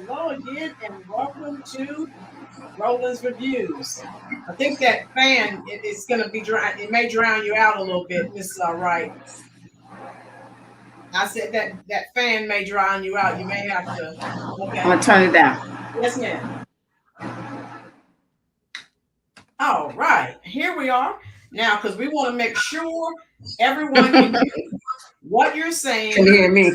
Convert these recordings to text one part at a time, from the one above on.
Hello again, and welcome to Roland's Reviews. I think that fan is going to be drown. It may drown you out a little bit, Mrs. Wright. I said that fan may drown you out. You may have to. Okay. I'm gonna turn it down. Yes, ma'am. All right, here we are now because we want to make sure everyone can hear what you're saying. Can you hear me?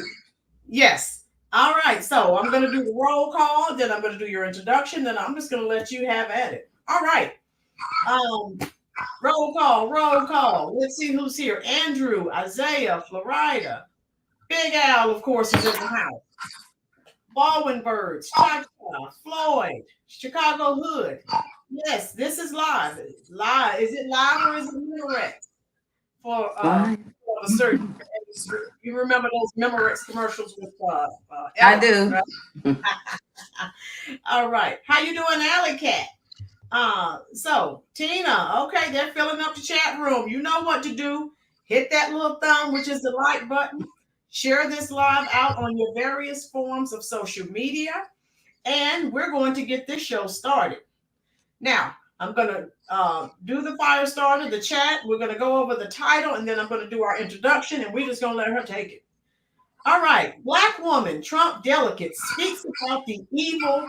Yes. All right, so I'm going to do the roll call, then I'm going to do your introduction, then I'm just going to let you have at it. All right. Roll call. Let's see who's here. Andrew, Isaiah, Florida. Big Al, of course, is in the house. Baldwin Birds, Cha-Cha, Floyd, Chicago Hood. Yes, this is live. Live. Is it live or is it Memorex? For a certain, you remember those Memorex commercials with I do. Right? All right. How you doing, Alley Cat? So Tina, okay, they're filling up the chat room. You know what to do. Hit that little thumb, which is the like button. Share this live out on your various forms of social media. And we're going to get this show started. Now, I'm going to do the fire starter, the chat. We're going to go over the title, and then I'm going to do our introduction, and we're just going to let her take it. All right. Black woman, Trump delegate, speaks about the evil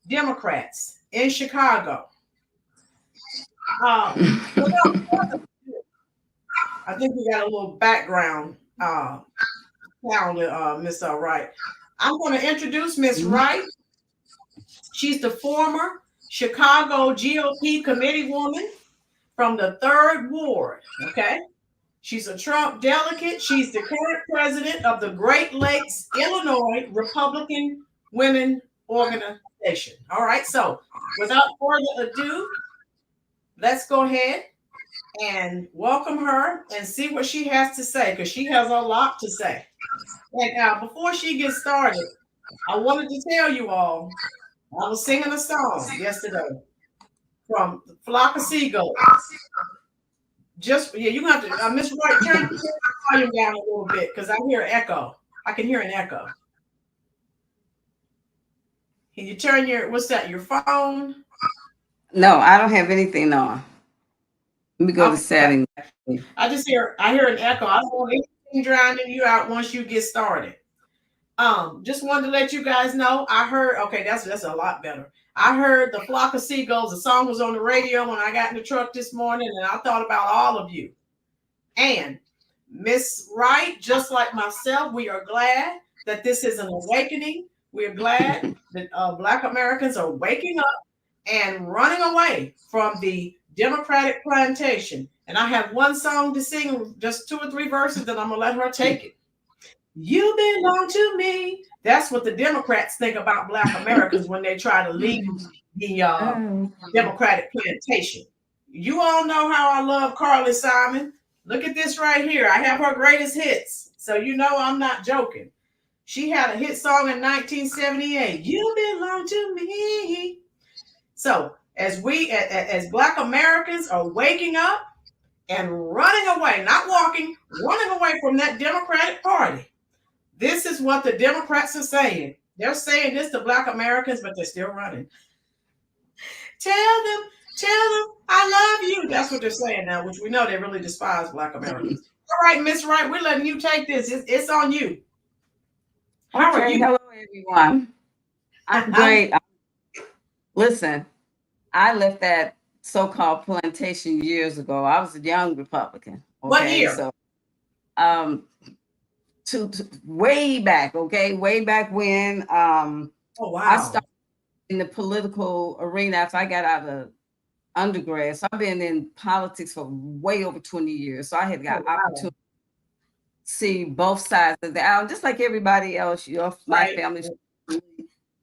Democrats in Chicago. I think we got a little background sound, Miss Wright. I'm going to introduce Miss Wright. She's the former Chicago GOP committee woman from the 3rd Ward. Okay. She's a Trump delegate. She's the current president of the Great Lakes, Illinois Republican Women Organization. All right. So without further ado, let's go ahead and welcome her and see what she has to say, because she has a lot to say. And before she gets started, I wanted to tell you all, I was singing a song yesterday from Flock of Seagulls. You have to, Miss Wright, turn the volume down a little bit because I hear echo. I can hear an echo. Can you turn what's that, your phone? No, I don't have anything on. Let me go to settings. I hear an echo. I don't want anything drowning you out once you get started. Just wanted to let you guys know. I heard, okay, that's a lot better. I heard the Flock of Seagulls. The song was on the radio when I got in the truck this morning, and I thought about all of you. And Miss Wright, just like myself, we are glad that this is an awakening. We are glad that Black Americans are waking up and running away from the Democratic plantation. And I have one song to sing, just 2 or 3 verses, and I'm going to let her take it. You belong to me. That's what the Democrats think about Black Americans when they try to leave the Democratic plantation. You all know how I love Carly Simon. Look at this right here. I have her greatest hits. So you know I'm not joking. She had a hit song in 1978. You belong to me. So as Black Americans are waking up and running away, not walking, running away from that Democratic Party, this is what the Democrats are saying. They're saying this to Black Americans, but they're still running. Tell them, I love you. That's what they're saying now, which we know they really despise Black Americans. All right, Miss Wright, we're letting you take this. It's on you. How are you? Hello, everyone. I'm great. Listen, I left that so-called plantation years ago. I was a young Republican. Okay? What year? So, to way back, okay, way back when oh wow, I started in the political arena after I got out of undergrad. So I've been in politics for way over 20 years. So I had got opportunity to see both sides of the aisle, just like everybody else. My family's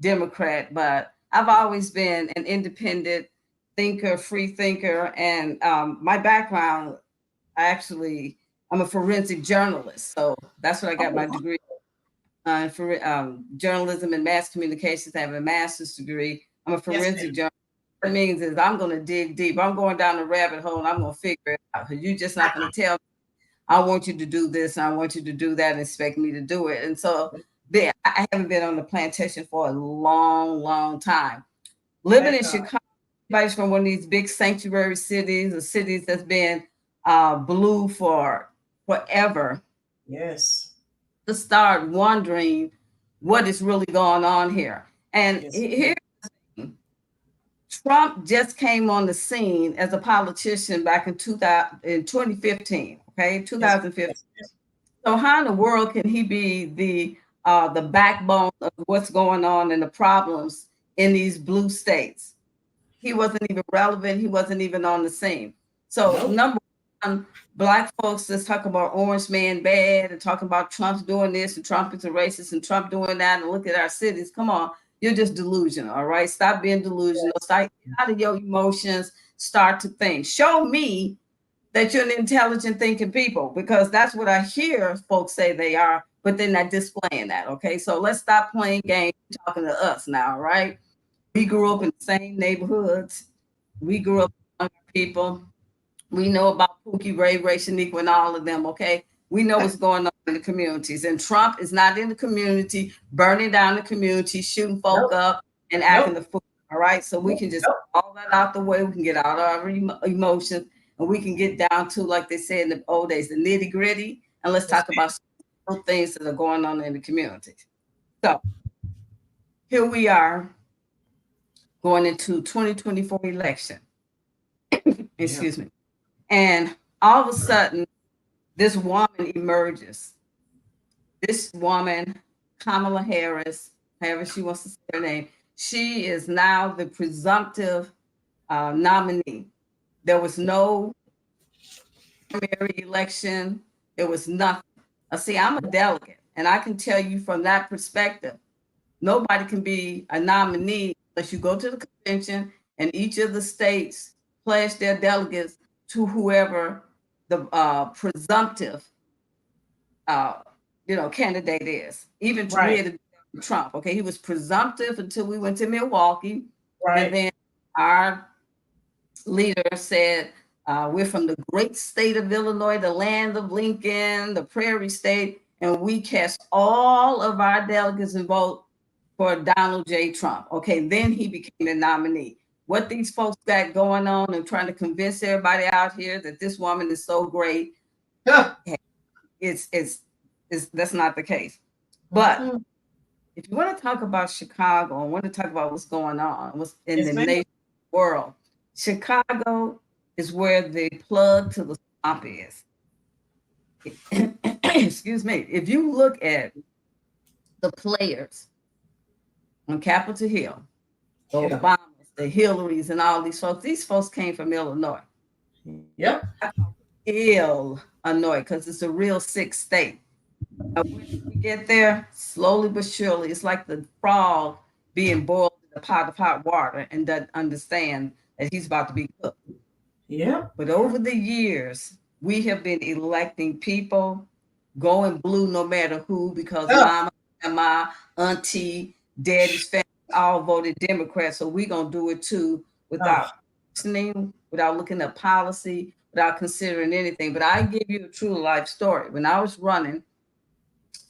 Democrat, but I've always been an independent thinker, free thinker, and my background, I'm a forensic journalist, so that's what I got my degree for journalism and mass communications. I have a master's degree. I'm a forensic journalist. What it means is I'm going to dig deep. I'm going down the rabbit hole, and I'm going to figure it out. You're just not going to tell me, I want you to do this, and I want you to do that, and expect me to do it. And so I haven't been on the plantation for a long, long time. Living in Chicago, everybody's from one of these big sanctuary cities, or cities that's been blue for forever. Yes. To start wondering what is really going on here. And Yes. here, Trump just came on the scene as a politician back in 2015. Okay, 2015. Yes. So how in the world can he be the backbone of what's going on and the problems in these blue states? He wasn't even relevant. He wasn't even on the scene. So number one, Black folks that's talking about Orange Man bad and talking about Trump's doing this and Trump is a racist and Trump doing that, and look at our cities. Come on, you're just delusional. All right, stop being delusional. Start out of your emotions. Start to think. Show me that you're an intelligent thinking people, because that's what I hear folks say they are, but they're not displaying that. Okay, so let's stop playing games, talking to us now, right? We grew up in the same neighborhoods. We grew up with people. We know about Pookie, Ray, Ray, Shaniqua, and all of them, okay? We know what's going on in the communities. And Trump is not in the community, burning down the community, shooting folk up, and acting the fool, all right? So we can just get all that out the way. We can get out our emotions, and we can get down to, like they said in the old days, the nitty gritty, and let's talk about some things that are going on in the community. So here we are going into 2024 election. Excuse me. And all of a sudden, this woman emerges. This woman, Kamala Harris, however she wants to say her name, she is now the presumptive nominee. There was no primary election. There was nothing. See, I'm a delegate, and I can tell you from that perspective, nobody can be a nominee unless you go to the convention and each of the states pledge their delegates to whoever the presumptive candidate is. Even Trump, okay, he was presumptive until we went to Milwaukee, and then our leader said, we're from the great state of Illinois, the land of Lincoln, the prairie state, and we cast all of our delegates and vote for Donald J. Trump. Okay, then he became the nominee. What these folks got going on and trying to convince everybody out here that this woman is so great, it's that's not the case. But if you want to talk about Chicago and want to talk about what's going on, what's in the nation world, Chicago is where the plug to the swamp is. Excuse me. If you look at the players on Capitol Hill, the Obamas, the Hillarys, and all these folks came from Illinois. Yep. Illinois, because it's a real sick state. When we get there, slowly but surely, it's like the frog being boiled in a pot of hot water and doesn't understand that he's about to be cooked. Yeah. But over the years, we have been electing people going blue no matter who, because mama, grandma, auntie, daddy's family all voted Democrat. So we're going to do it too without listening, without looking at policy, without considering anything. But I give you a true life story. When I was running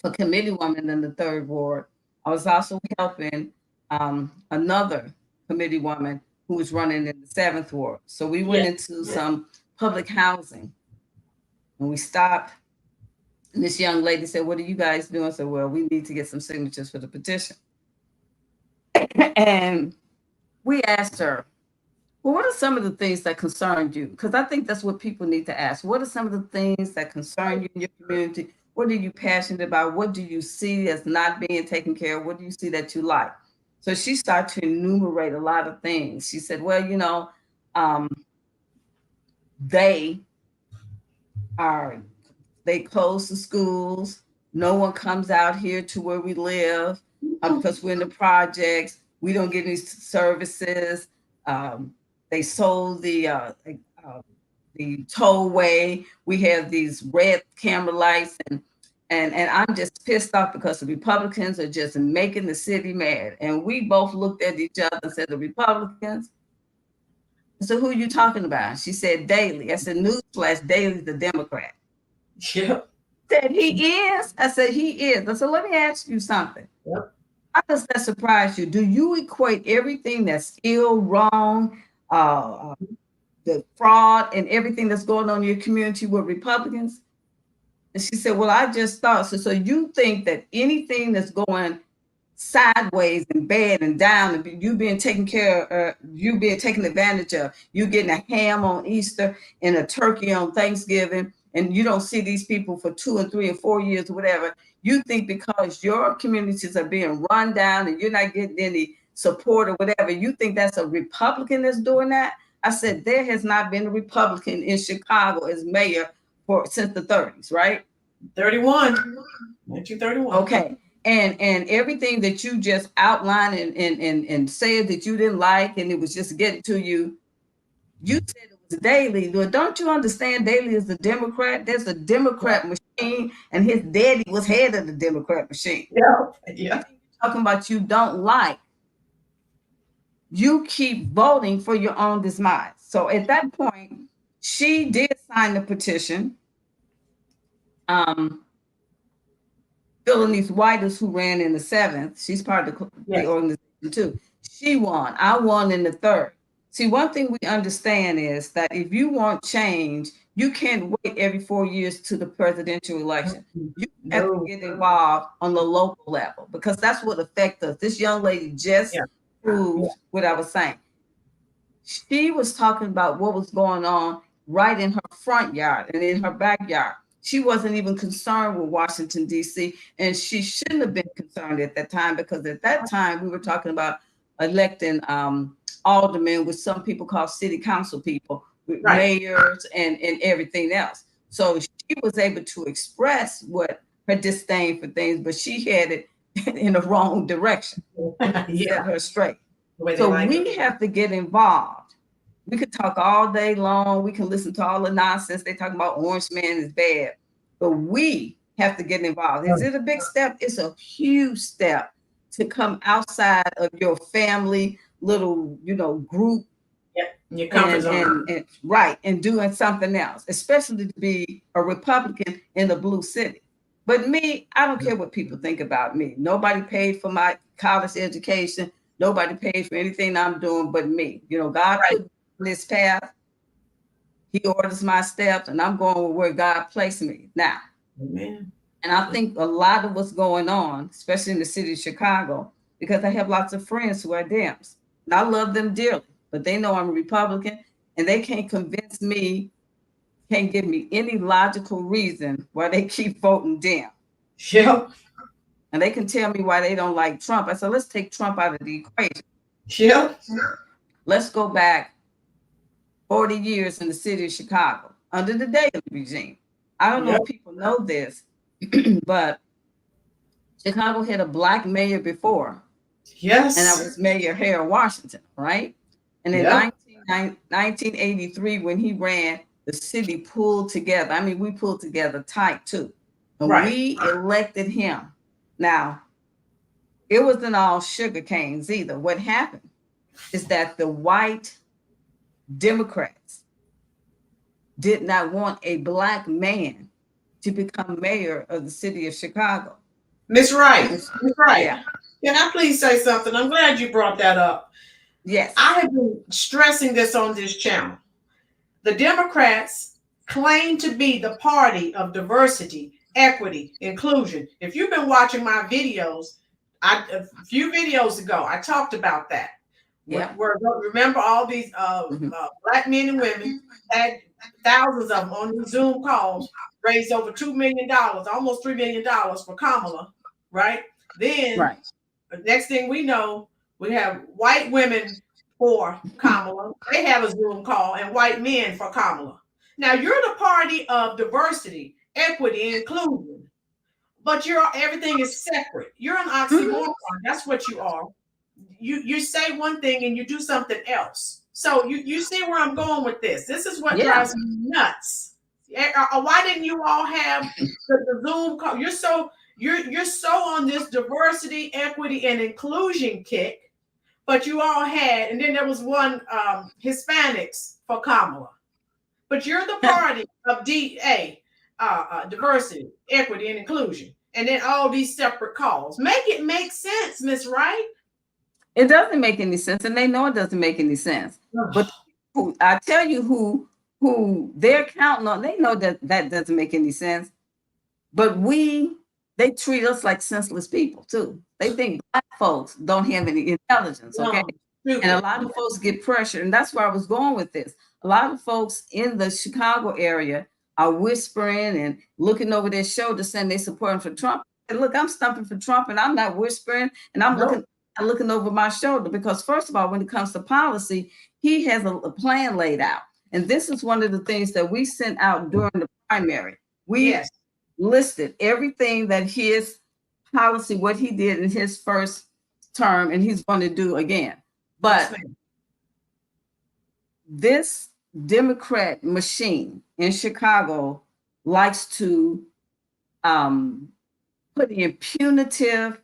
for committee woman in the 3rd Ward, I was also helping another committee woman who was running in the 7th Ward. So we went into some public housing and we stopped. And this young lady said, "What are you guys doing?" I said, "Well, we need to get some signatures for the petition." And we asked her, "Well, what are some of the things that concern you?" Because I think that's what people need to ask. What are some of the things that concern you in your community? What are you passionate about? What do you see as not being taken care of? What do you see that you like? So she started to enumerate a lot of things. She said, "Well, they close the schools. No one comes out here to where we live because we're in the projects. We don't get any services. They sold the tollway. We have these red camera lights, and I'm just pissed off because the Republicans are just making the city mad." And we both looked at each other and said, "The Republicans?" So who are you talking about? She said, "Daley." I said, "Newsflash, Daley's the Democrat." Yep. said, he is? I said, he is. I said, let me ask you something. Yep. How does that surprise you? Do you equate everything that's ill, wrong, the fraud and everything that's going on in your community with Republicans? And she said, well, I just thought so. So you think that anything that's going sideways and bad and down, and you being taken care of, you being taken advantage of, you getting a ham on Easter and a turkey on Thanksgiving, and you don't see these people for 2 and 3 and 4 years or whatever, you think because your communities are being run down and you're not getting any support or whatever, you think that's a Republican that's doing that? I said, there has not been a Republican in Chicago as mayor since the 30s, right? 1931. Okay. And everything that you just outlined and said that you didn't like, and it was just getting to you, you said it was Daley. Well, don't you understand Daley is a Democrat? There's a Democrat machine, and his daddy was head of the Democrat machine. Yeah. Talking about you don't like, you keep voting for your own demise. So at that point, she did sign the petition. Phyllis White, who ran in the 7th, she's part of the organization too. She won. I won in the 3rd. See, one thing we understand is that if you want change, you can't wait every 4 years to the presidential election. You have to get involved on the local level, because that's what affects us. This young lady just proved what I was saying. She was talking about what was going on right in her front yard and in her backyard. She wasn't even concerned with Washington, D.C., and she shouldn't have been concerned at that time, because at that time we were talking about electing aldermen, which some people call city council people, with mayors and everything else. So she was able to express what her disdain for things, but she had it in the wrong direction. Set her straight. So we have to get involved. We could talk all day long. We can listen to all the nonsense. They talk about Orange Man is bad, but we have to get involved. Is it a big step? It's a huge step to come outside of your family little, group. Your comfort zone. And doing something else, especially to be a Republican in a blue city. But me, I don't care what people think about me. Nobody paid for my college education. Nobody paid for anything I'm doing but me. God put me on this path. He orders my steps, and I'm going where God placed me now. Amen. And I think a lot of what's going on, especially in the city of Chicago, because I have lots of friends who are Dems, and I love them dearly, but they know I'm a Republican, and they can't convince me, can't give me any logical reason why they keep voting Dem. Yep. And they can tell me why they don't like Trump. I said, let's take Trump out of the equation. Yep. Let's go back 40 years in the city of Chicago under the Daley regime. I don't know if people know this, but Chicago had a Black mayor before. Yes. And that was Mayor Harold Washington, right? And in 1983, when he ran, the city pulled together. I mean, we pulled together tight too. And we elected him. Now, it wasn't all sugar canes either. What happened is that the white Democrats did not want a Black man to become mayor of the city of Chicago. Miss Wright, yeah. Can I please say something? I'm glad you brought that up. Yes. I have been stressing this on this channel. The Democrats claim to be the party of diversity, equity, inclusion. If you've been watching my videos, a few videos ago, I talked about that. Remember all these Black men and women had thousands of them on these Zoom calls, raised over $2 million, almost $3 million for Kamala, right? Then the next thing we know, we have white women for Kamala. They have a Zoom call, and white men for Kamala. Now you're the party of diversity, equity, and inclusion, but everything is separate. You're an oxymoron. That's what you are. You say one thing and you do something else. So you see where I'm going with this. This is what drives me nuts. Why didn't you all have the Zoom call? You're so on this diversity, equity, and inclusion kick, but you all had, and then there was one Hispanics for Kamala. But you're the party of DA, diversity, equity, and inclusion, and then all these separate calls. Make it make sense, Miss Wright. It doesn't make any sense, and they know it doesn't make any sense. But I tell you who they're counting on, they know that that doesn't make any sense. But they treat us like senseless people too. They think Black folks don't have any intelligence, okay? No. And a lot of folks get pressured, and that's where I was going with this. A lot of folks in the Chicago area are whispering and looking over their shoulder saying they're supporting for Trump. And look, I'm stumping for Trump, and I'm not whispering, and I'm looking over my shoulder, because first of all, when it comes to policy, he has a plan laid out. And this is one of the things that we sent out during the primary. We listed everything that his policy, what he did in his first term, and he's going to do again. But this Democrat machine in Chicago likes to put in punitive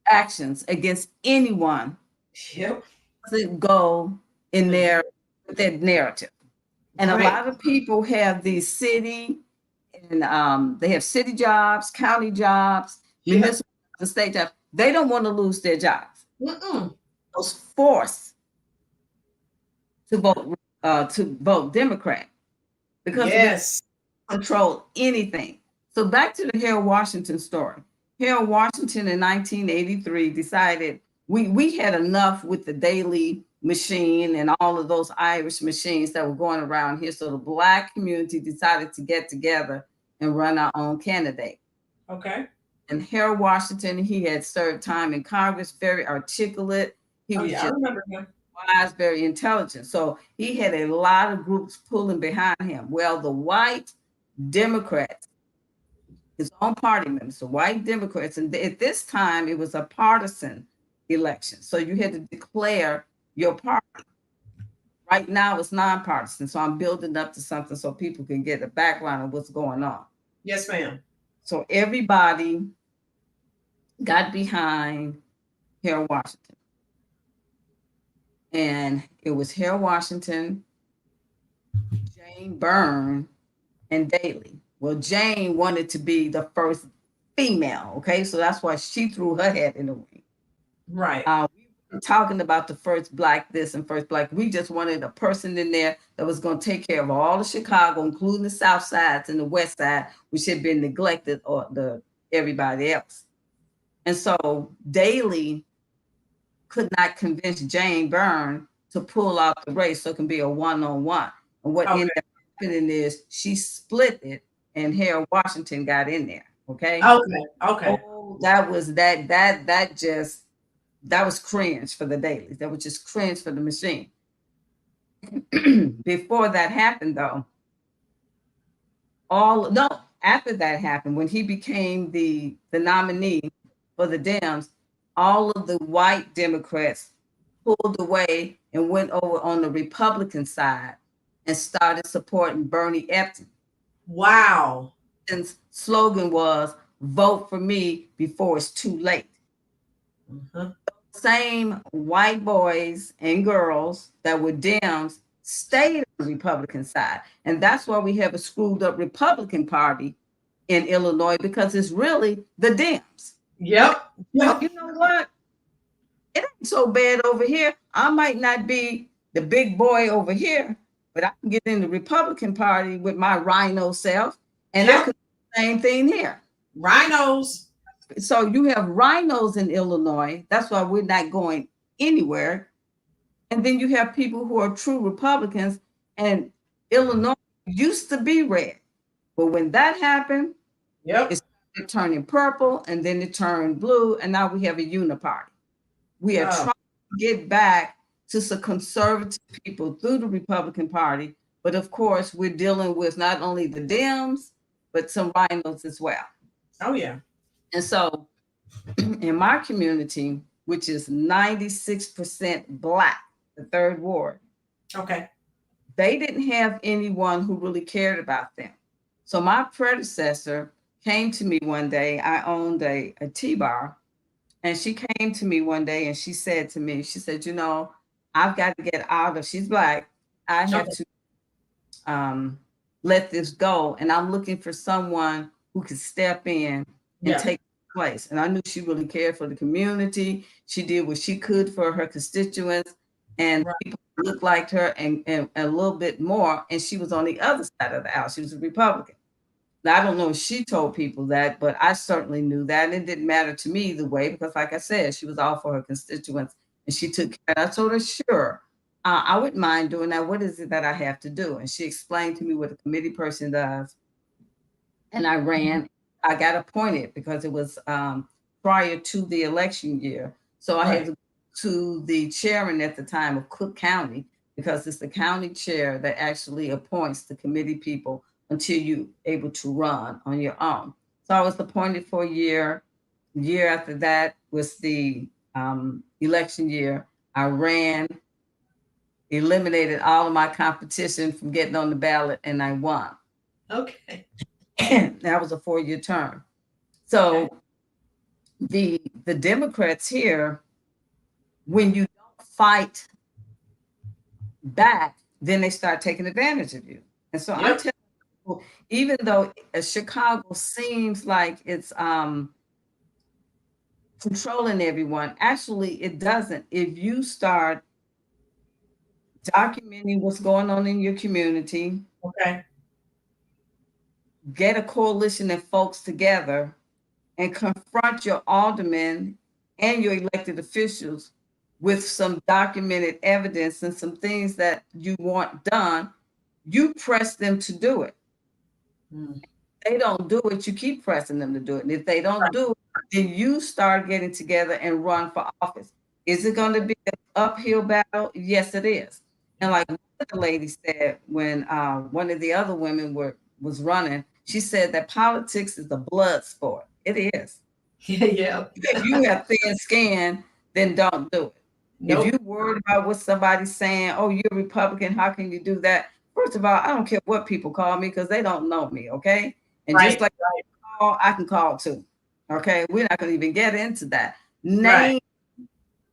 actions against anyone that go in their narrative. And a lot of people have these city and they have city jobs, county jobs, municipal and state jobs. They don't want to lose their jobs. Those forced to vote Democrat because they control anything. So back to the Harold Washington story. Harold Washington in 1983 decided we had enough with the daily machine and all of those Irish machines that were going around here. So the Black community decided to get together and run our own candidate. Okay. And Harold Washington, he had served time in Congress, very articulate. He was I remember him. Wise, very intelligent. So he had a lot of groups pulling behind him. Well, the white Democrats, his own party members, the white Democrats, and at this time it was a partisan election. So you had to declare your party. Right now it's nonpartisan. So I'm building up to something so people can get a background of what's going on. Yes, ma'am. So everybody got behind Harold Washington. And it was Harold Washington, Jane Byrne, and Daley. Well, Jane wanted to be the first female, okay? So that's why she threw her head in the ring. Right. We were talking about the first Black this and first Black. We just wanted a person in there that was going to take care of all of Chicago, including the South Sides and the West Side, which had been neglected, or everybody else. And so Daley could not convince Jane Byrne to pull out the race so it can be a one-on-one. And what ended up happening is she split it, and Harold Washington got in there. Okay. Oh, that was cringe for the dailies. That was just cringe for the machine. Before that happened, though, after that happened, when he became the nominee for the Dems, all of the white Democrats pulled away and went over on the Republican side and started supporting Bernie Epton. Wow. And slogan was, vote for me before it's too late. Same white boys and girls that were Dems stayed on the Republican side. And that's why we have a screwed up Republican Party in Illinois, because it's really the Dems. Yep. You know what? It ain't so bad over here. I might not be the big boy over here, but I can get in the Republican Party with my rhino self, and I can do the same thing here. Rhinos. So you have rhinos in Illinois. That's why we're not going anywhere. And then you have people who are true Republicans, and Illinois used to be red. But when that happened, it started turning purple, and then it turned blue, and now we have a uni-party. We are trying to get back to some conservative people through the Republican Party. But of course, we're dealing with not only the Dems, but some rhinos as well. Oh, yeah. And so in my community, which is 96% Black, the third ward, they didn't have anyone who really cared about them. So my predecessor came to me one day. I owned a tea bar, and she came to me one day and she said to me, she said, you know, I've got to get out of, she's Black. I have to let this go. And I'm looking for someone who could step in and take place. And I knew she really cared for the community. She did what she could for her constituents, and people looked like her and a little bit more. And she was on the other side of the aisle. She was a Republican. Now, I don't know if she told people that, but I certainly knew that. And it didn't matter to me either way, because like I said, she was all for her constituents and she took care. I told her, sure, I wouldn't mind doing that. What is it that I have to do? And she explained to me what a committee person does. And I ran. I got appointed because it was prior to the election year. So I had to go to the chairman at the time of Cook County, because it's the county chair that actually appoints the committee people until you're able to run on your own. So I was appointed for a year. Year after that was the election year. I ran, eliminated all of my competition from getting on the ballot, and I won. Okay. That was a 4-year term. So the Democrats here, when you don't fight back, then they start taking advantage of you. And so I'm telling people, even though Chicago seems like it's controlling everyone, actually it doesn't. If you start documenting what's going on in your community, get a coalition of folks together and confront your aldermen and your elected officials with some documented evidence and some things that you want done, you press them to do it. If they don't do it, you keep pressing them to do it. And if they don't do it, then you start getting together and run for office. Is it going to be an uphill battle? Yes, it is. And like the lady said, when one of the other women was running, she said that politics is a blood sport. It is. If you have thin skin, then don't do it. If you're worried about what somebody's saying, oh, you're a Republican, how can you do that? First of all, I don't care what people call me, because they don't know me, okay? And just like I can call too, okay? We're not going to even get into that.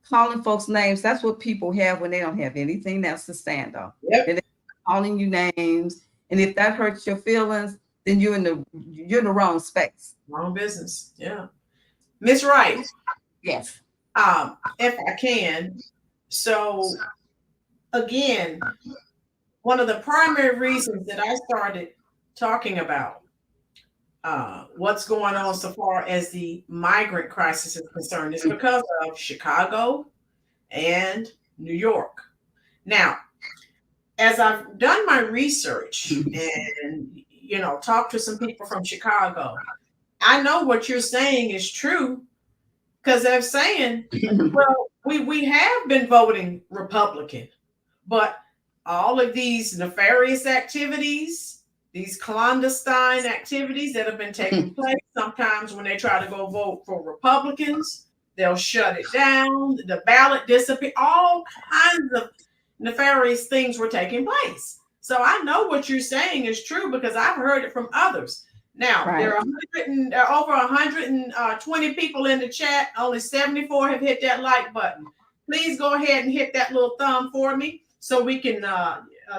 Calling folks names, that's what people have when they don't have anything else to stand on. And they're calling you names, and if that hurts your feelings, then you're in the wrong space. Wrong business. Yeah. Miss Wright. Yes. If I can. So again, one of the primary reasons that I started talking about what's going on so far as the migrant crisis is concerned is because of Chicago and New York. Now, as I've done my research and talked to some people from Chicago, I know what you're saying is true, because they're saying, well, we have been voting Republican, but all of these nefarious activities, these clandestine activities that have been taking place, sometimes when they try to go vote for Republicans, they'll shut it down, the ballot disappear, all kinds of nefarious things were taking place. So I know what you're saying is true, because I've heard it from others. Now, there are over 120 people in the chat. Only 74 have hit that like button. Please go ahead and hit that little thumb for me so we can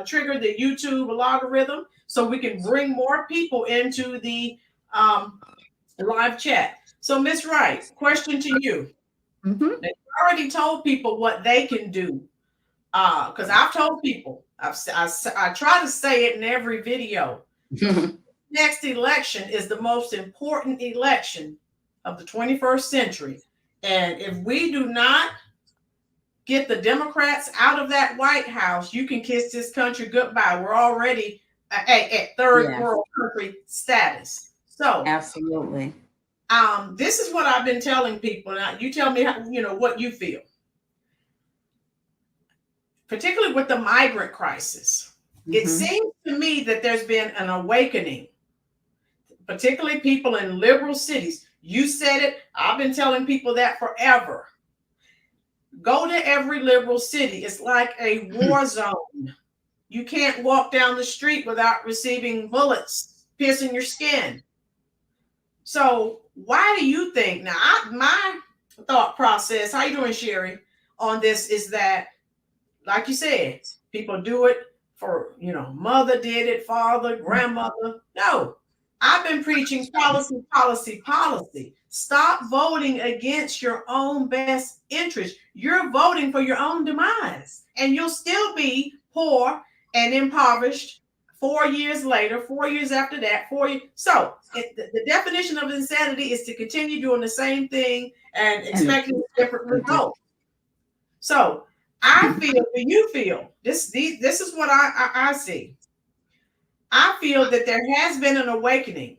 trigger the YouTube algorithm, so we can bring more people into the live chat. So, Miss Wright, question to you. They already told people what they can do, because I've told people, I try to say it in every video. Next election is the most important election of the 21st century. And if we do not get the Democrats out of that White House, you can kiss this country goodbye. We're already at third world country status. So absolutely. This is what I've been telling people. Now, you tell me what you feel. Particularly with the migrant crisis. It seems to me that there's been an awakening, particularly people in liberal cities. You said it. I've been telling people that forever. Go to every liberal city. It's like a war zone. You can't walk down the street without receiving bullets piercing your skin. So why do you think, now my thought process, how you doing, Sherry, on this is that, like you said, people do it for, mother did it, father, grandmother. No, I've been preaching policy, policy, policy. Stop voting against your own best interest. You're voting for your own demise, and you'll still be poor and impoverished 4 years later, 4 years after that, 4 years. So the definition of insanity is to continue doing the same thing and expecting a different result. So I feel, do you feel, this is what I see. I feel that there has been an awakening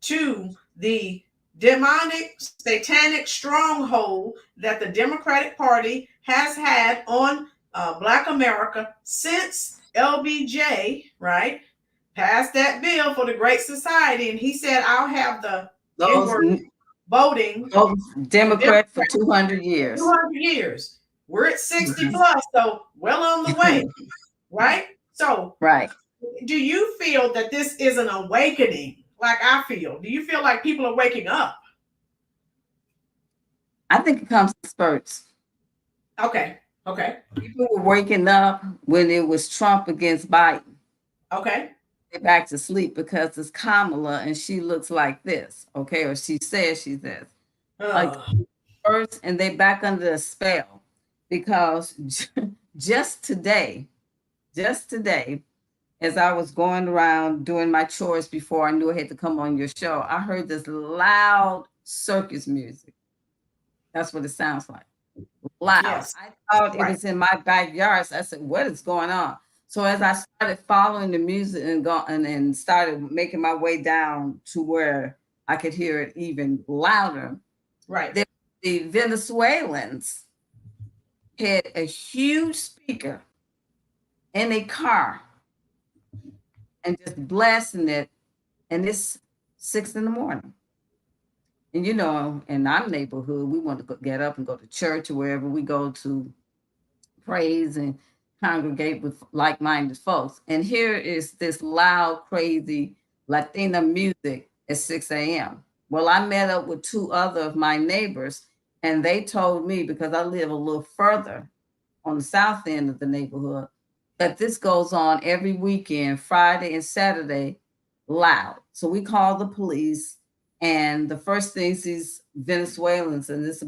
to the demonic, satanic stronghold that the Democratic Party has had on Black America since LBJ, right, passed that bill for the Great Society. And he said, I'll have the voting. Democrat for 200 years. 200 years. We're at 60 plus, so well on the way, right? So, right. Do you feel that this is an awakening like I feel? Do you feel like people are waking up? I think it comes in spurts. Okay. People were waking up when it was Trump against Biden. Okay. They're back to sleep because it's Kamala and she looks like this, okay? Or she says she's this. Like first, and they back under a spell because just today, as I was going around doing my chores before I knew I had to come on your show, I heard this loud circus music. That's what it sounds like. Loud. Yes. I thought it was in my backyard. So I said, what is going on? So as I started following the music and started making my way down to where I could hear it even louder, right? The Venezuelans had a huge speaker in a car and just blasting it, and it's 6 a.m. And in our neighborhood, we want to get up and go to church or wherever we go to praise and congregate with like-minded folks. And here is this loud, crazy Latina music at 6 a.m. Well, I met up with 2 other of my neighbors, and they told me, because I live a little further on the south end of the neighborhood, that this goes on every weekend, Friday and Saturday, loud. So we called the police, and the first things these Venezuelans, and it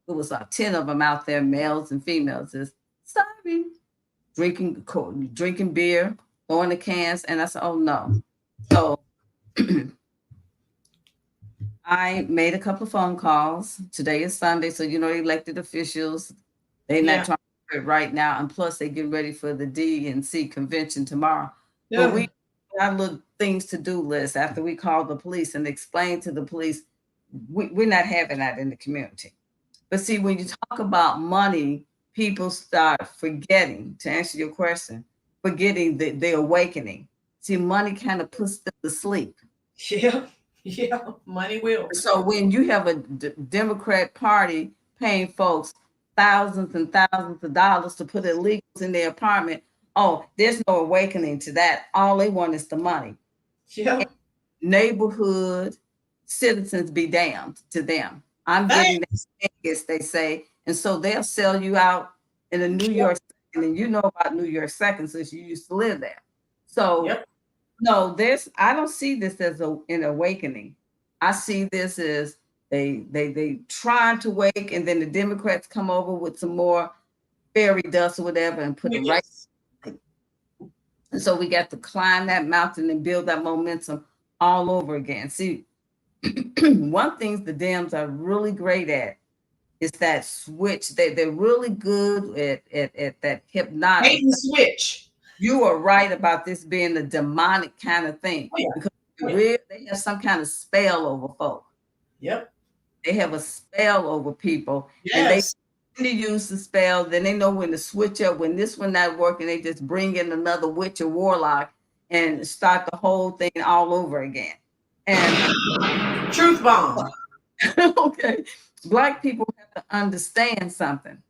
was 10 of them out there, males and females, is sorry, drinking beer, throwing the cans, and I said, oh no. So I made a couple of phone calls. Today is Sunday, so elected officials, they're not trying to do it right now, and plus they get ready for the DNC convention tomorrow. Yeah. But we got little things to do list after we called the police and explained to the police we're not having that in the community. But see, when you talk about money, people start forgetting, to answer your question, forgetting the awakening. See, money kind of puts them to sleep. Yeah, money will. So when you have a Democrat Party paying folks thousands and thousands of dollars to put illegals in their apartment, there's no awakening to that. All they want is the money. Yeah. Neighborhood citizens be damned to them. I'm getting that, they say. And so they'll sell you out in a New York second, and you know about New York second since you used to live there. So no, I don't see this as an awakening. I see this as they trying to wake, and then the Democrats come over with some more fairy dust or whatever and put it right. And so we got to climb that mountain and build that momentum all over again. See, one thing the Dems are really great at is that switch. They're really good at that hypnotic. Bait and switch. You are right about this being a demonic kind of thing. Because they have some kind of spell over folk. Yep. They have a spell over people. Yes. And they use the spell. Then they know when to switch up. When this one not working, they just bring in another witch or warlock and start the whole thing all over again. And truth bomb. Okay. Black people have to understand something.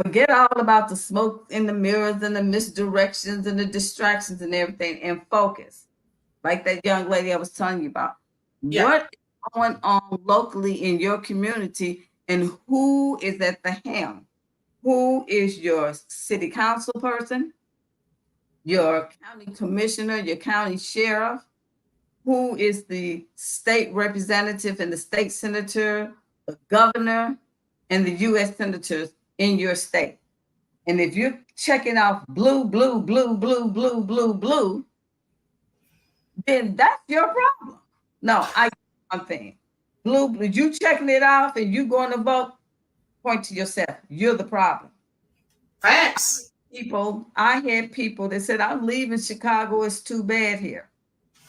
Forget all about the smoke in the mirrors and the misdirections and the distractions and everything, and focus. Like that young lady I was telling you about. Yeah. What is going on locally in your community, and who is at the helm? Who is your city council person? your county commissioner, your county sheriff, who is the state representative and the state senator, the governor, and the U.S. senators in your state. And if you're checking off blue, blue, blue, blue, blue, blue, blue, then that's your problem. No, I one thing. Blue, blue, you checking it off and you going to vote, point to yourself. You're the problem. Facts. I had people that said, I'm leaving Chicago, it's too bad here.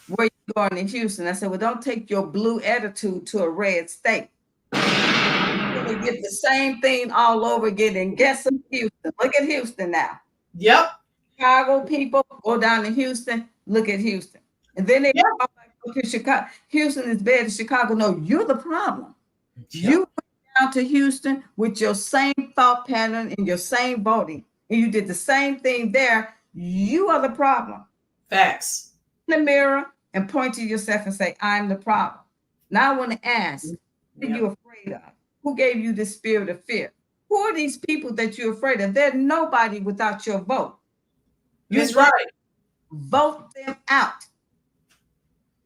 Where you going in Houston? I said, well, don't take your blue attitude to a red state. You're going to get the same thing all over again. And guess what, Houston? Look at Houston now. Yep. Chicago people go down to Houston, look at Houston. And then they go back to Chicago. Houston is bad to Chicago. No, you're the problem. Yep. You went down to Houston with your same thought pattern and your same voting, and you did the same thing there. You are the problem. Facts. In the mirror and point to yourself and say, I'm the problem. Now I want to ask, what are you afraid of? Who gave you the spirit of fear? Who are these people that you're afraid of? They're nobody without your vote. That's right. Vote them out.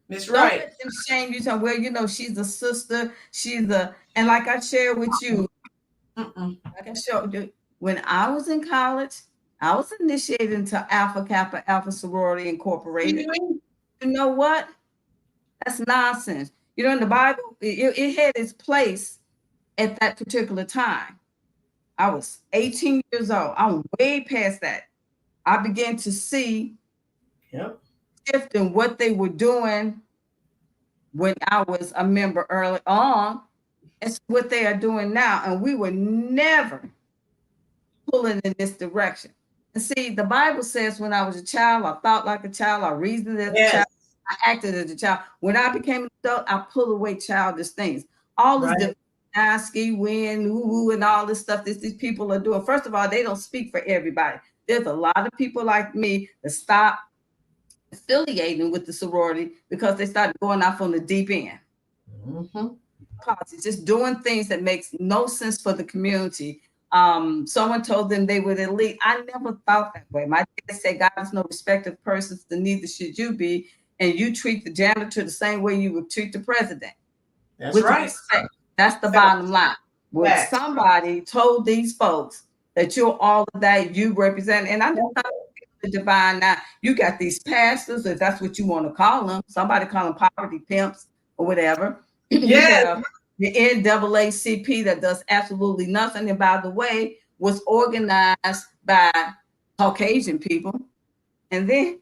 That's right. Don't let them shame you. Well, you know, she's a sister. And like I shared with you, like I showed you, when I was in college, I was initiated into Alpha Kappa Alpha Sorority Incorporated. You know what? That's nonsense. You know, in the Bible, it had its place at that particular time. I was 18 years old. I'm way past that. I began to see shift in what they were doing when I was a member early on. It's what they are doing now. And we were never pulling in this direction. And see, the Bible says when I was a child, I thought like a child, I reasoned as a child, I acted as a child. When I became an adult, I pulled away childish things. All this ski, win, woo, and all this stuff that these people are doing. First of all, they don't speak for everybody. There's a lot of people like me that stop affiliating with the sorority because they started going off on the deep end. It's just doing things that makes no sense for the community. Someone told them they were the elite. I never thought that way. My dad said, God is no respecter of persons, then neither should you be. And you treat the janitor the same way you would treat the president. That's right. Respect. That's the bottom line. When somebody told these folks that you're all of that, you represent, and I'm just not the divine now. You got these pastors, if that's what you want to call them. Somebody call them poverty pimps or whatever. Yeah. The NAACP that does absolutely nothing. And by the way, was organized by Caucasian people. And then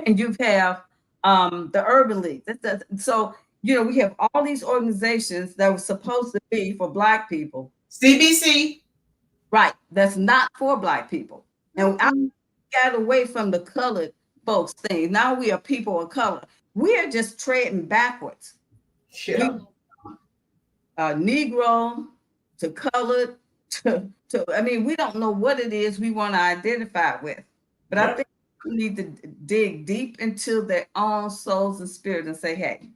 you have the Urban League. So, you know, we have all these organizations that were supposed to be for Black people. CBC. Right. That's not for Black people. And I got away from the colored folks thing. Now we are people of color. We are just treading backwards. Sure. Negro to colored to I mean, we don't know what it is we want to identify with. But I think we need to dig deep into their own souls and spirit and say, hey,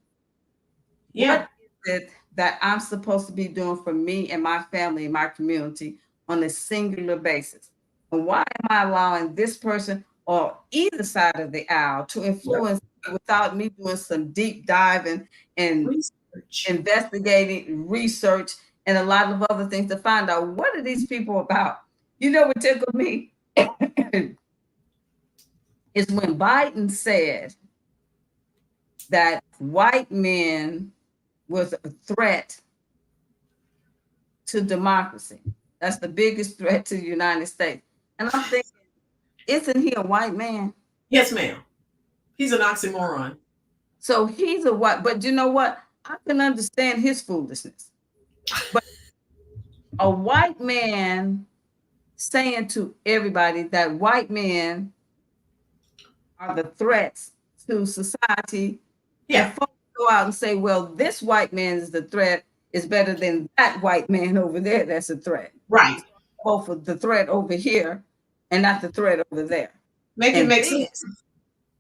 what is it that I'm supposed to be doing for me and my family and my community on a singular basis? And why am I allowing this person or either side of the aisle to influence me without me doing some deep diving and investigating research and a lot of other things to find out what are these people about? You know what tickled me is when Biden said that white men was a threat to democracy. That's the biggest threat to the United States. And I'm thinking, isn't he a white man? Yes, ma'am. He's an oxymoron. So he's a white, but you know what? I can understand his foolishness. But a white man saying to everybody that white men are the threats to society. Yeah. And folks go out and say, well, this white man is the threat is better than that white man over there that's a threat. Right. Both of the threat over here and not the threat over there. Make it make sense.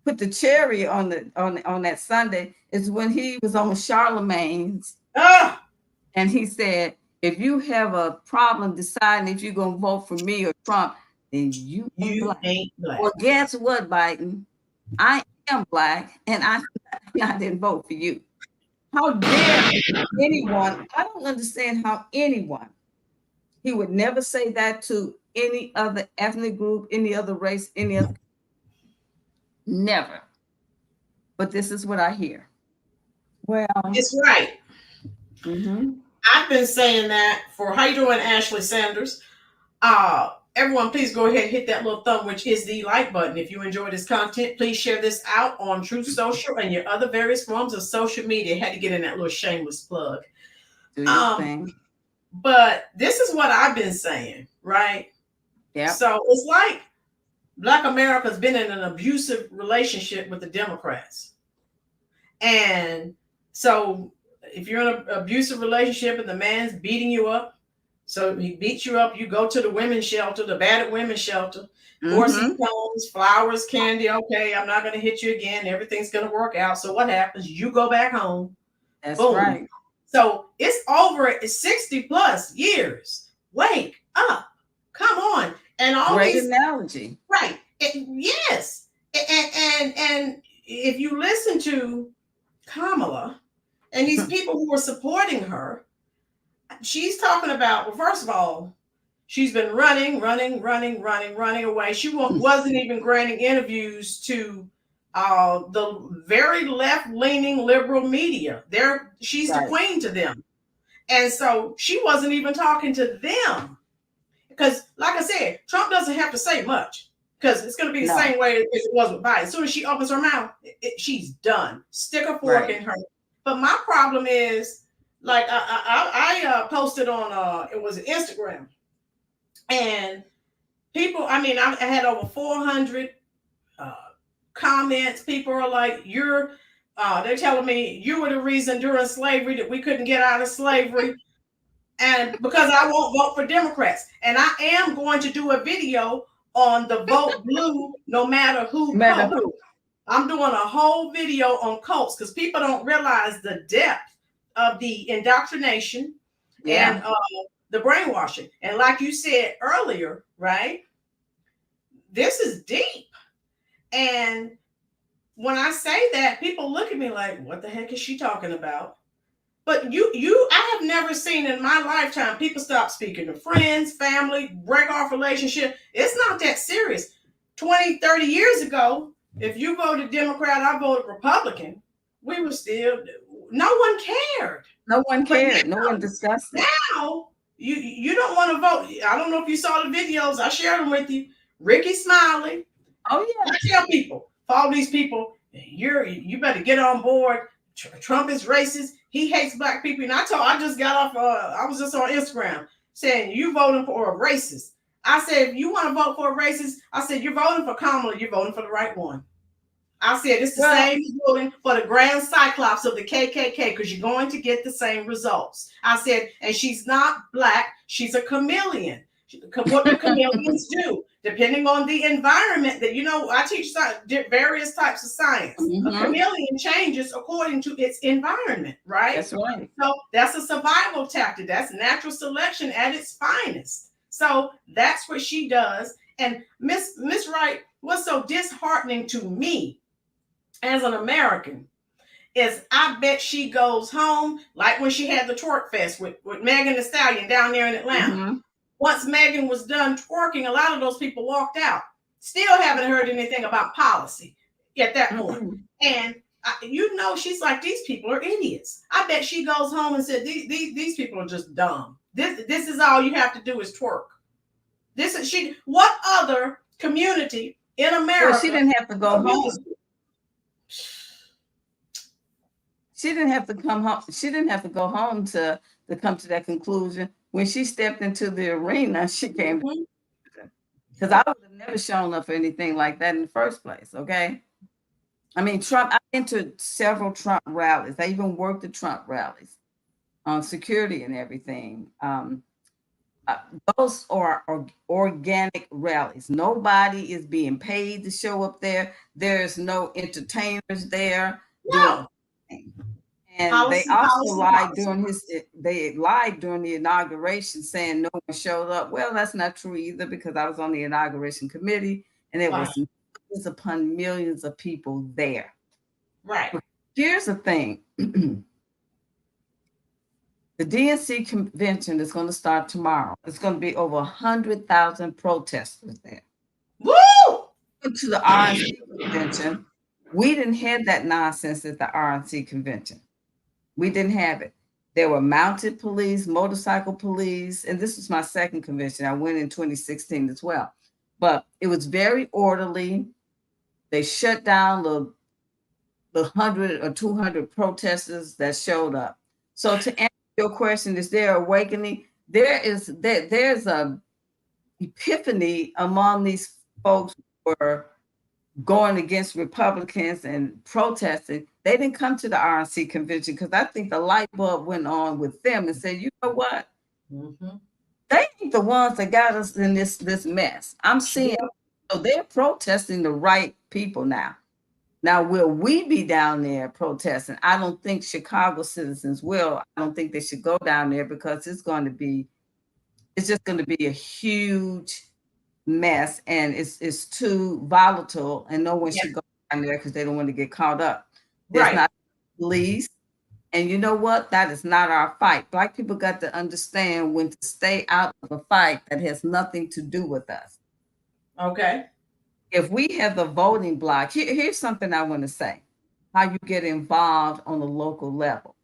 Put the cherry on that Sunday is when he was on Charlemagne's and he said, if you have a problem deciding if you're going to vote for me or Trump, then you ain't black. Ain't black. Well, guess what, Biden? I am black, and I didn't vote for you. How dare anyone? I don't understand how anyone, he would never say that to any other ethnic group, any other race, any other, never. But this is what I hear. Well, it's right. Mm-hmm. I've been saying that for, how you doing, Ashley Sanders? Everyone, please go ahead and hit that little thumb, which is the like button. If you enjoy this content, please share this out on Truth Social and your other various forms of social media. Had to get in that little shameless plug. Do your thing. But this is what I've been saying, right? Yeah. So it's like Black America's been in an abusive relationship with the Democrats. And so if you're in an abusive relationship and the man's beating you up, so he beats you up, you go to the women's shelter, the battered women's shelter, horsey cones, flowers, candy. Okay, I'm not going to hit you again. Everything's going to work out. So what happens? You go back home. That's boom. right. So it's over 60 plus years. Wake up. Come on. And all Great these analogy. Right. Yes. And if you listen to Kamala and these people who are supporting her, she's talking about, well, first of all, she's been running away. She wasn't even granting interviews to the very left-leaning liberal media. She's the queen to them. And so she wasn't even talking to them. Because, like I said, Trump doesn't have to say much, because it's going to be the same way as it was with Biden. As soon as she opens her mouth, she's done. Stick a fork in her. But my problem is, like, I posted on it was Instagram, and people, I mean, I had over 400 comments. People are like, they're telling me you were the reason during slavery that we couldn't get out of slavery. And because I won't vote for Democrats. And I am going to do a video on the vote blue, no matter who. I'm doing a whole video on cults, because people don't realize the depth of the indoctrination and the brainwashing. And like you said earlier, right? This is deep. And when I say that, people look at me like, what the heck is she talking about? But I have never seen in my lifetime people stop speaking to friends, family, break off relationship. It's not that serious. 20, 30 years ago, if you voted Democrat, I voted Republican, we were still, no one cared. No one cared. No one discussed it. Now, you don't want to vote. I don't know if you saw the videos. I shared them with you. Ricky Smiley. Oh, yeah. I tell people, for all these people, you better get on board. Trump is racist. He hates black people. And I just got off, I was just on Instagram saying, you voting for a racist. I said, if you want to vote for a racist, I said, you're voting for Kamala, you're voting for the right one. I said, it's the same as voting for the grand cyclops of the KKK, because you're going to get the same results. I said, and she's not black, she's a chameleon. What do chameleons do? Depending on the environment that, I teach various types of science. A chameleon changes according to its environment, right? That's right. So that's a survival tactic. That's natural selection at its finest. So that's what she does. And Miss Wright, what's so disheartening to me as an American is I bet she goes home, like when she had the twerk fest with Megan Thee Stallion down there in Atlanta. Once Megan was done twerking, a lot of those people walked out. Still haven't heard anything about policy at that point. And she's like, these people are idiots. I bet she goes home and said, these people are just dumb. This is all you have to do is twerk. What other community in America? Well, she didn't have to go home. She didn't have to come home. She didn't have to go home to come to that conclusion. When she stepped into the arena, she came, because I would have never shown up for anything like that in the first place. Okay. I mean, Trump, I entered several Trump rallies. I even worked at Trump rallies on security and everything. Those are organic rallies. Nobody is being paid to show up there. There's no entertainers there. No. And they also lied during the inauguration, saying no one showed up. Well, that's not true either, because I was on the inauguration committee and there was millions upon millions of people there. Right. But here's the thing. The DNC convention is going to start tomorrow. It's going to be over 100,000 protesters there. Woo! To the RNC convention, we didn't have that nonsense at the RNC convention. We didn't have it. There were mounted police, motorcycle police, and this was my second convention. I went in 2016 as well. But it was very orderly. They shut down the 100 or 200 protesters that showed up. So to answer your question, is there awakening? There's a epiphany among these folks who were going against Republicans and protesting. They didn't come to the RNC convention because I think the light bulb went on with them and said, you know what? Mm-hmm. They ain't the ones that got us in this mess. I'm seeing, so they're protesting the right people now. Now, will we be down there protesting? I don't think Chicago citizens will. I don't think they should go down there because it's just going to be a huge mess, and it's too volatile, and no one should go down there because they don't want to get caught up. There's not police, and you know what? That is not our fight. Black people got to understand when to stay out of a fight that has nothing to do with us. Okay. If we have the voting block, here's something I want to say, how you get involved on the local level.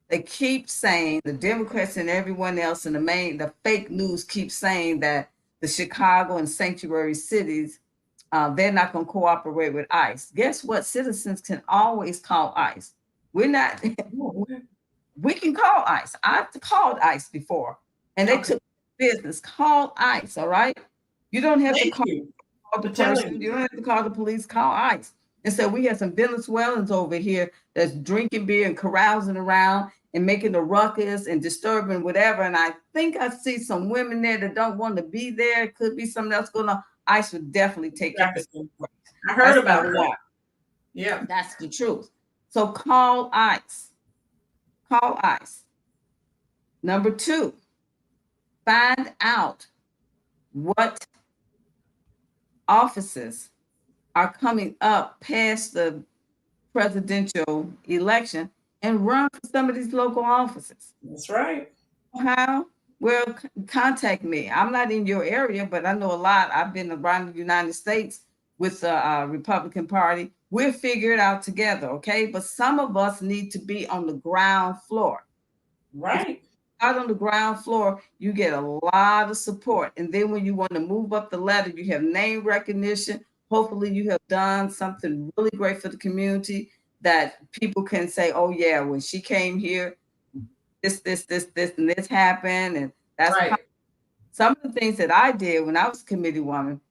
They keep saying, the Democrats and everyone else in the fake news keeps saying that the Chicago and sanctuary cities, they're not going to cooperate with ICE. Guess what? Citizens can always call ICE. We can call ICE. I've called ICE before, and they took business. Call ICE, all right? You don't have to call the person. You don't have to call the police. Call ICE. And so we have some Venezuelans over here that's drinking beer and carousing around and making a ruckus and disturbing whatever. And I think I see some women there that don't want to be there. It could be something else going on. ICE would definitely take it. I heard about that. Yeah. That's the truth. So call ICE. Call ICE. Number 2, find out what offices are coming up past the presidential election and run for some of these local offices. That's right. How? Well, contact me. I'm not in your area, but I know a lot. I've been around the United States with the Republican Party. We'll figure it out together, okay? But some of us need to be on the ground floor. Right. Out on the ground floor, you get a lot of support. And then when you want to move up the ladder, you have name recognition. Hopefully you have done something really great for the community that people can say, oh yeah, when she came here, this, and this happened. And that's right. Some of the things that I did when I was committee woman.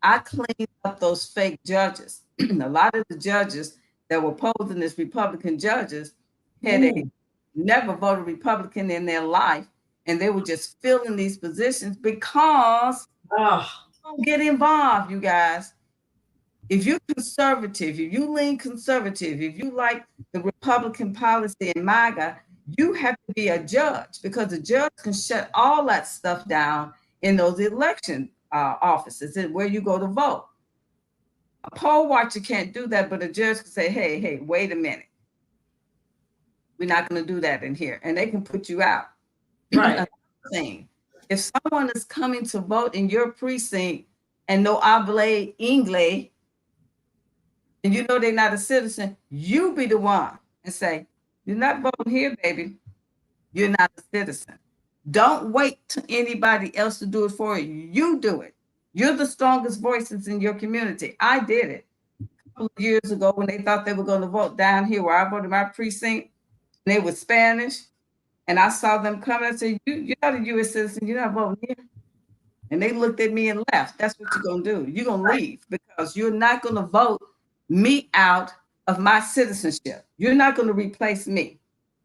I cleaned up those fake judges. A lot of the judges that were posing as Republican judges had never voted Republican in their life, and they were just filling these positions because don't get involved, you guys. If you're conservative, if you lean conservative, if you like the Republican policy in MAGA, you have to be a judge, because the judge can shut all that stuff down in those election offices and where you go to vote. A poll watcher can't do that, but a judge can say, hey, wait a minute. We're not going to do that in here. And they can put you out. Right. Another thing, if someone is coming to vote in your precinct and no habla inglés, and you know they're not a citizen, you be the one and say, you're not voting here, baby. You're not a citizen. Don't wait till anybody else to do it for you. You do it. You're the strongest voices in your community. I did it a couple of years ago when they thought they were going to vote down here where I voted my precinct. And they were Spanish. And I saw them coming. I said, you're not a U.S. citizen. You're not voting here. And they looked at me and left. That's what you're going to do. You're going to leave because you're not going to vote me out of my citizenship. You're not going to replace me.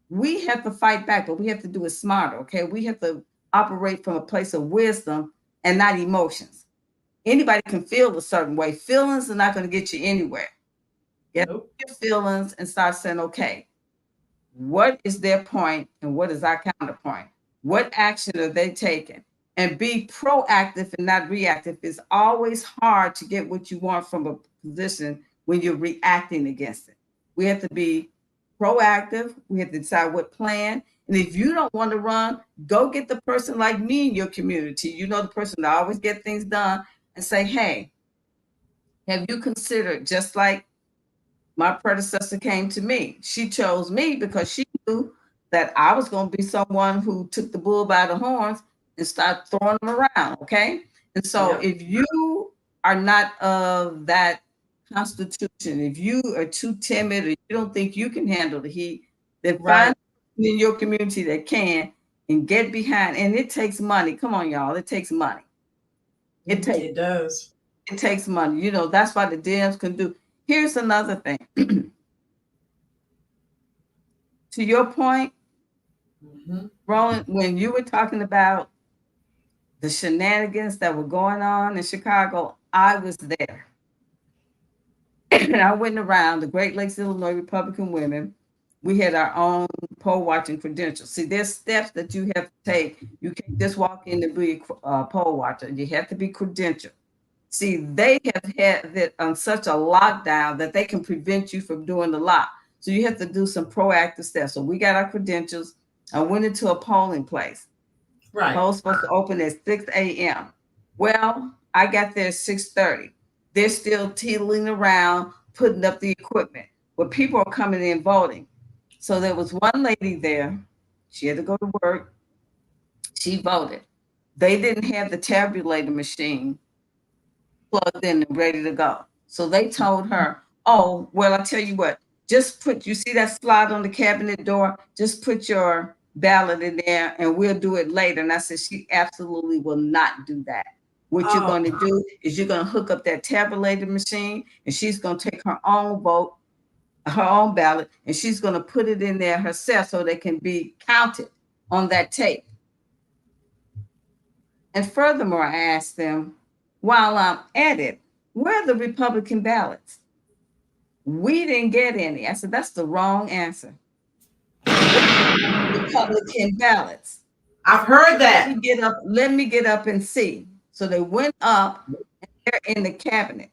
We have to fight back, but we have to do it smarter, okay? We have to operate from a place of wisdom and not emotions. Anybody can feel a certain way. Feelings are not going to get you anywhere. Get your feelings and start saying, okay, What is their point and what is our counterpoint? What action are they taking? And be proactive and not reactive. It's always hard to get what you want from a position when you're reacting against it. We have to be proactive. We have to decide what plan. And if you don't want to run, go get the person like me in your community. You know, the person that always get things done, and say, hey, have you considered, just like my predecessor came to me? She chose me because she knew that I was going to be someone who took the bull by the horns and start throwing them around. Okay. And so if you are not of that constitution, if you are too timid or you don't think you can handle the heat, then find in your community that can and get behind. And it takes money. Come on, y'all. It takes money. It does. It takes money. You know, that's why the DMs can do. Here's another thing. To your point, Roland, when you were talking about the shenanigans that were going on in Chicago, I was there. And I went around the Great Lakes, Illinois Republican women. We had our own poll watching credentials. See, there's steps that you have to take. You can't just walk in to be a poll watcher. You have to be credentialed. See, they have had that on such a lockdown that they can prevent you from doing the lot. So you have to do some proactive steps. So we got our credentials. I went into a polling place. Right. Polls supposed to open at 6 a.m. Well, I got there at 6:30. They're still teetling around, putting up the equipment. But people are coming in voting. So there was one lady there. She had to go to work. She voted. They didn't have the tabulator machine plugged in and ready to go. So they told her, oh, well, I'll tell you what, just you see that slide on the cabinet door? Just put your ballot in there and we'll do it later. And I said, she absolutely will not do that. What you're going to do is you're going to hook up that tabulator machine and she's going to take her own vote, her own ballot, and she's going to put it in there herself so they can be counted on that tape. And furthermore, I asked them, while I'm at it, where are the Republican ballots? We didn't get any. I said, that's the wrong answer. Republican ballots. I've heard that. Let me get up and see. So they went up and they're in the cabinet.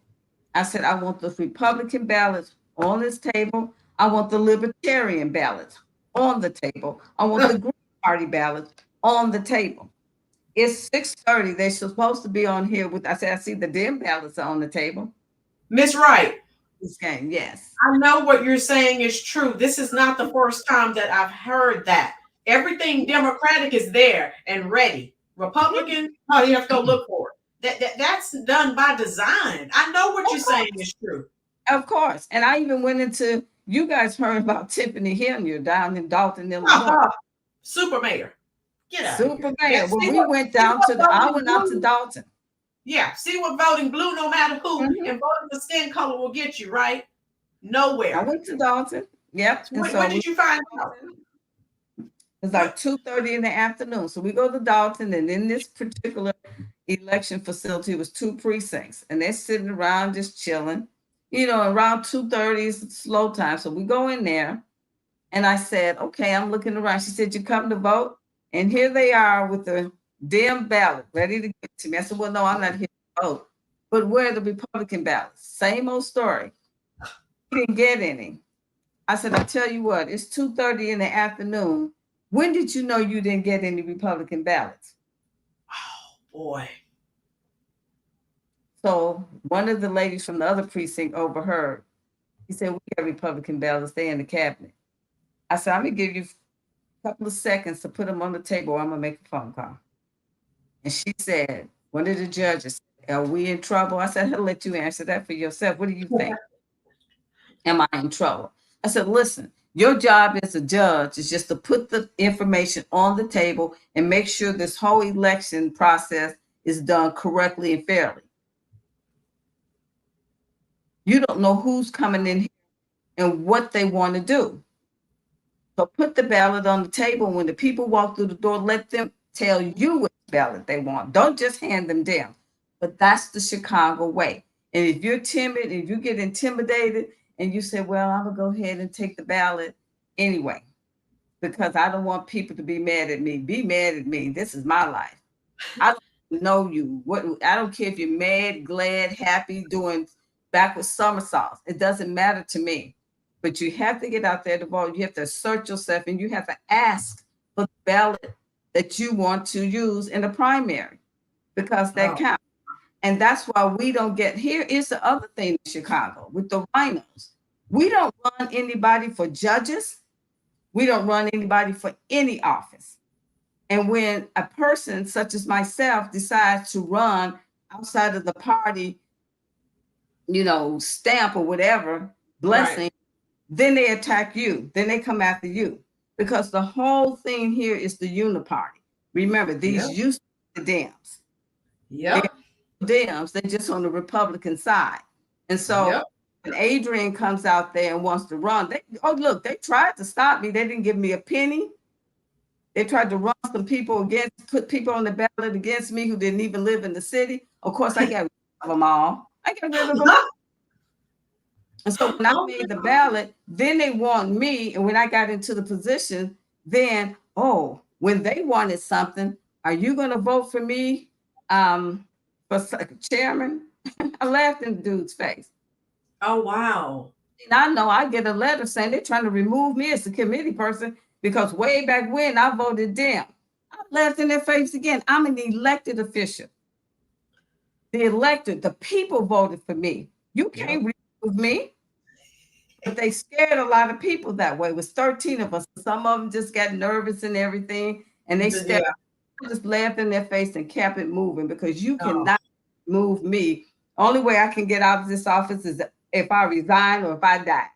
I said, I want the Republican ballots on this table. I want the Libertarian ballots on the table. I want the Green Party ballots on the table. It's 6:30. They're supposed to be on here with, I said, I see the dim ballots on the table. Miss Wright. This game, yes. I know what you're saying is true. This is not the first time that I've heard that. Everything Democratic is there and ready. Republican, oh, you have to go look for it. That's done by design. I know what you're saying is true. Of course. And I even went into, you guys heard about Tiffany Hillier down in Dalton, Illinois. Super mayor. Get out. Super mayor. Well, we went down to I went out to Dalton. Yeah. See what voting blue, no matter who, and voting the skin color will get you, right? Nowhere. I went to Dalton. Yep. What did you find out? It's like 2:30 in the afternoon. So we go to Dalton, and in this particular election facility, it was 2 precincts, and they're sitting around just chilling. You know, around 2:30 is slow time. So we go in there, and I said, okay, I'm looking around. She said, you come to vote? And here they are with the dim ballot ready to give to me. I said, well, no, I'm not here to vote. But where are the Republican ballots? Same old story. He didn't get any. I said, I'll tell you what, it's 2:30 in the afternoon. When did you know you didn't get any Republican ballots? Oh, boy. So one of the ladies from the other precinct overheard. He said, we got Republican ballots. They're in the cabinet. I said, I'm going to give you a couple of seconds to put them on the table or I'm going to make a phone call. And she said, one of the judges, are we in trouble? I said, I'll let you answer that for yourself. What do you think? Am I in trouble? I said, listen, your job as a judge is just to put the information on the table and make sure this whole election process is done correctly and fairly. You don't know who's coming in here and what they want to do. So put the ballot on the table. When the people walk through the door, let them tell you what ballot they want. Don't just hand them down. But that's the Chicago way. And if you're timid, if you get intimidated and you say, well, I'm going to go ahead and take the ballot anyway, because I don't want people to be mad at me. Be mad at me. This is my life. I don't know you. I don't care if you're mad, glad, happy, doing backward somersaults. It doesn't matter to me. But you have to get out there to vote. You have to assert yourself, and you have to ask for the ballot that you want to use in the primary, because that counts. And that's why we don't get, here is the other thing in Chicago with the rhinos. We don't run anybody for judges. We don't run anybody for any office. And when a person such as myself decides to run outside of the party, stamp or whatever, blessing, then they attack you. Then they come after you. Because the whole thing here is the uni-party. Remember, these used to be the Dems. Dems, they're just on the Republican side. And so when Adrian comes out there and wants to run, they tried to stop me. They didn't give me a penny. They tried to run some people put people on the ballot against me who didn't even live in the city. Of course, I got rid of them all. And so when I made the ballot, then they want me. And when I got into the position, then, when they wanted something, are you going to vote for me for chairman? I laughed in the dude's face. Oh, wow. And I know I get a letter saying they're trying to remove me as a committee person because way back when I voted Dem. I laughed in their face again. I'm an elected official. The people voted for me. You can't remove me. But they scared a lot of people that way. It was 13 of us. Some of them just got nervous and everything. And they just laughed in their face and kept it moving, because you cannot move me. Only way I can get out of this office is if I resign or if I die.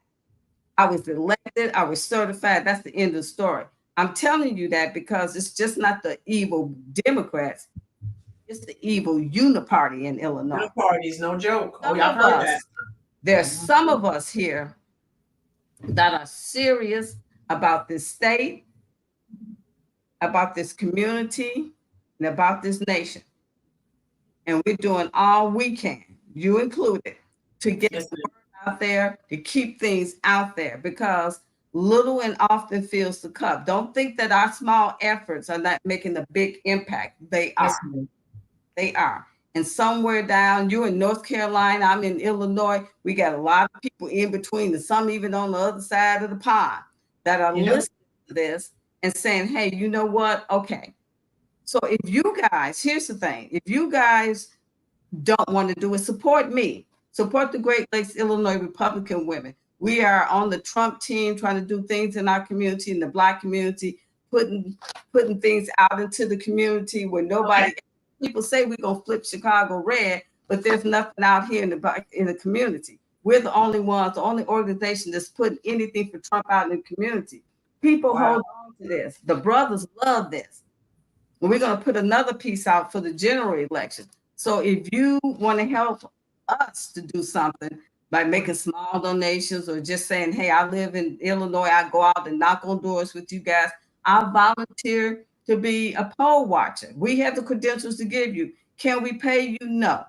I was elected. I was certified. That's the end of the story. I'm telling you that because it's just not the evil Democrats. It's the evil uni-party in Illinois. Uni-party is no joke. I've heard that. There's some of us here that are serious about this state, about this community, and about this nation. And we're doing all we can, you included, to get the word out there, to keep things out there, because little and often fills the cup. Don't think that our small efforts are not making a big impact. They are. They are. And somewhere down, you're in North Carolina, I'm in Illinois, we got a lot of people in between, and some even on the other side of the pond that are listening to this and saying, hey, you know what? Okay. So if you guys, here's the thing, if you guys don't want to do it, support me. Support the Great Lakes, Illinois Republican women. We are on the Trump team trying to do things in our community, in the Black community, putting things out into the community where nobody... People say we're going to flip Chicago red, but there's nothing out here in the community. We're the only ones, the only organization that's putting anything for Trump out in the community. People hold on to this. The brothers love this. And we're going to put another piece out for the general election. So if you want to help us to do something by making small donations or just saying, hey, I live in Illinois, I go out and knock on doors with you guys, I'll volunteer to be a poll watcher. We have the credentials to give you. Can we pay you? No.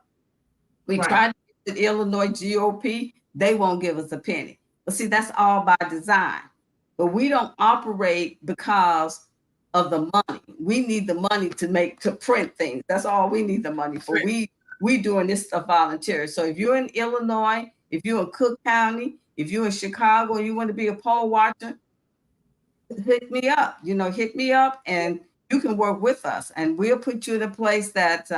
We tried to get the Illinois GOP. They won't give us a penny. But see, that's all by design. But we don't operate because of the money. We need the money to print things. That's all we need the money for. We doing this stuff volunteer. So if you're in Illinois, if you're in Cook County, if you're in Chicago and you want to be a poll watcher, hit me up. Hit me up and you can work with us, and we'll put you in a place that